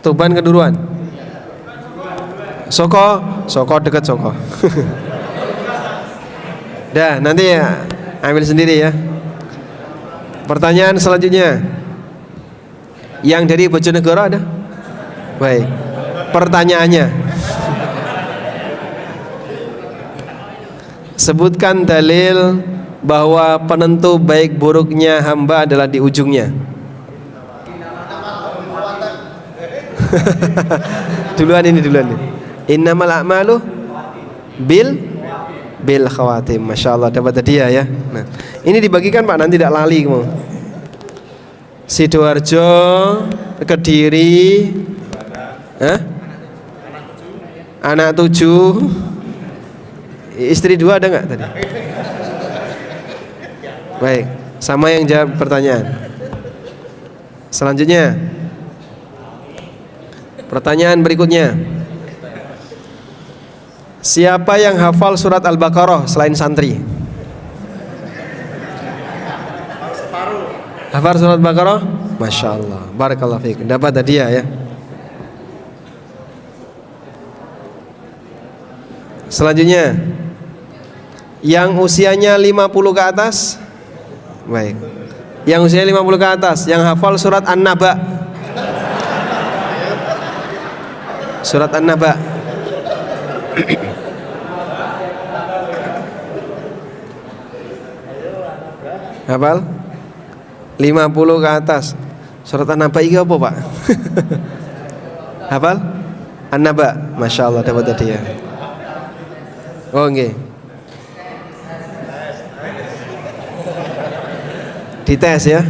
Tuban Keduruan. Soko dekat Soko. Dah, nanti ya ambil sendiri ya. Pertanyaan selanjutnya. Yang dari Bojonegoro ada? Baik. Pertanyaannya. Sebutkan dalil bahwa penentu baik buruknya hamba adalah di ujungnya. duluan ini. Innamal a'malu bil khawatim. Masya Allah, dapat hadiah ya. Nah, ini dibagikan Pak, nanti tidak lali kamu. Sidoarjo, Kediri, anak 7, istri 2 ada nggak tadi? Baik, sama yang jawab pertanyaan. Selanjutnya, pertanyaan berikutnya. Siapa yang hafal surat Al-Baqarah selain santri? Hafal surat Al-Baqarah? Masya Allah, barakallahu fiik. Dapat hadiah ya. Selanjutnya, yang usianya 50 ke atas. Baik. Yang usianya 50 ke atas, yang hafal surat An-Naba. Surat An-Naba. Hafal? 50 ke atas. Surat An-Naba ini apa Pak? Hafal? An-Naba. Masya Allah, dapat hadiah. Oh nggih. Dites ya.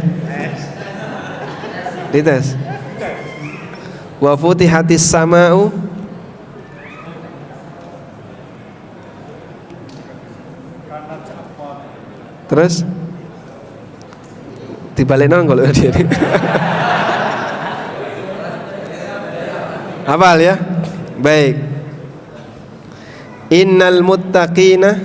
Dites. Wa futihatis sama'u. Terus dibalik nang kalau dia ini. Hafal ya? Baik. Innal lil muttaqina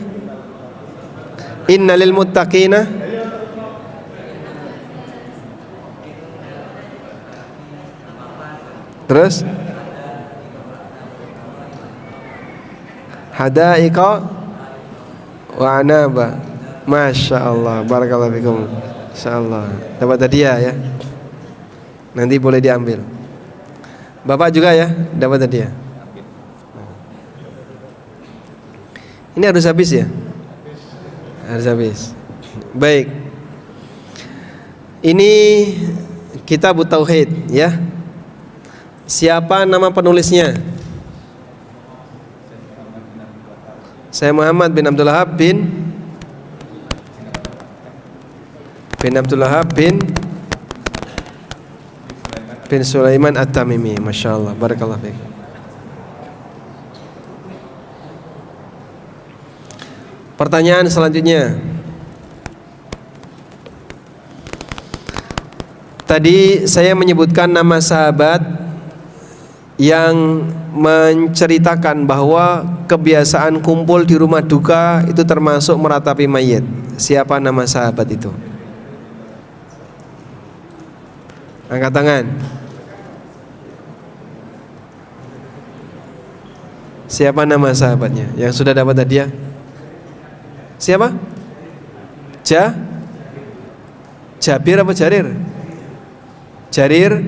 terus hada'iqa wa anaba. Masya Allah, barakallahu fikum. Insyaallah dapat hadiah ya. Nanti boleh diambil. Bapak juga ya, dapat hadiah. Ini harus habis ya? Harus habis. Baik. Ini Kitab Tauhid ya. Siapa nama penulisnya? Saya Muhammad bin Abdul Wahab bin Abdul Wahab bin Sulaiman At-Tamimi. Masya Allah, barakallahu fiik. Pertanyaan selanjutnya. Tadi saya menyebutkan nama sahabat yang menceritakan bahwa kebiasaan kumpul di rumah duka itu termasuk meratapi mayit. Siapa nama sahabat itu? Angkat tangan. Siapa nama sahabatnya yang sudah dapat hadiah? Siapa? Jabir apa Jarir? Jarir.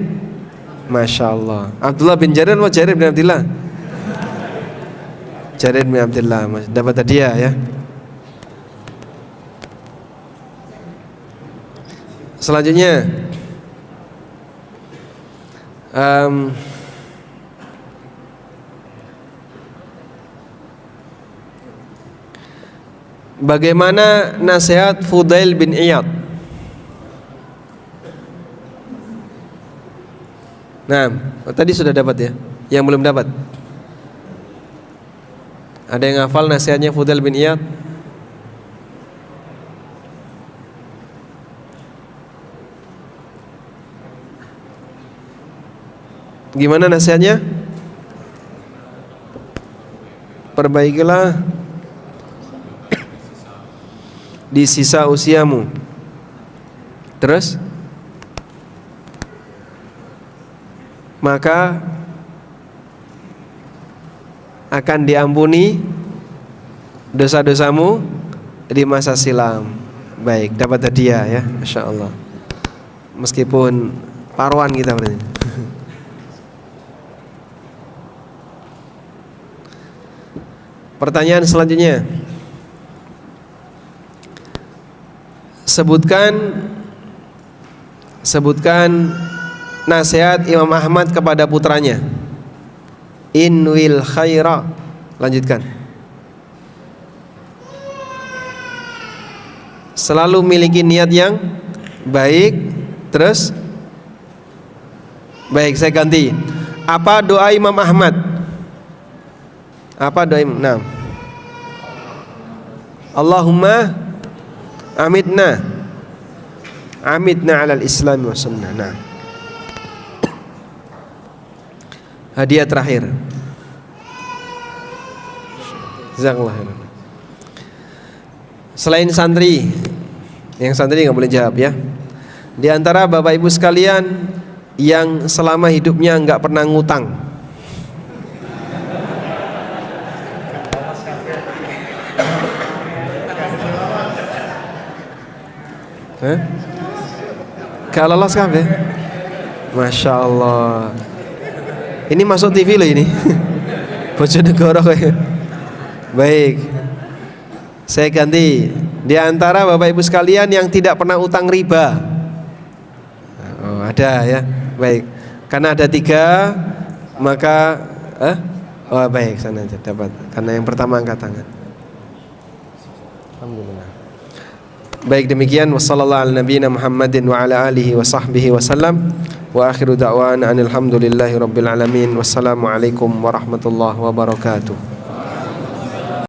Masya Allah. Abdullah bin Jarir atau Jarir bin Abdullah? Jarir bin Abdullah. Dapat hadiah ya. Selanjutnya, Bagaimana nasihat Fudail bin Iyad? Nah, tadi sudah dapat ya. Yang belum dapat? Ada yang hafal nasihatnya Fudail bin Iyad? Gimana nasihatnya? Perbaikilah di sisa usiamu. Terus maka akan diampuni dosa-dosamu di masa silam. Baik, dapat hadiah ya, Masya Allah. Meskipun paruan kita berarti. Pertanyaan selanjutnya, sebutkan nasihat Imam Ahmad kepada putranya. Inwil khaira. Lanjutkan. Selalu miliki niat yang baik. Terus baik, saya ganti. Apa doa Imam Ahmad? Apa doa Imam? Nah, Allahumma amitna alal islam wa sunnah. Nah, hadiah terakhir. Jazakallah khairan. Selain santri, yang santri nggak boleh jawab ya. Di antara bapak ibu sekalian yang selama hidupnya nggak pernah ngutang, kalau lolos kabeh, Masya Allah. Ini masuk TV loh ini. Bojonegoro kayak. Baik, saya ganti. Di antara bapak ibu sekalian yang tidak pernah utang riba. Oh, ada ya. Baik, karena ada 3, maka oh baik, sana aja dapat. Karena yang pertama angkat tangan. Alhamdulillah. Baik, demikian wassallallahu ala nabiyina Muhammadin wa ala alihi wa sahbihi wasallam. Wa akhiru da'wana alhamdulillahi rabbil alamin. Wassalamualaikum warahmatullahi wabarakatuh.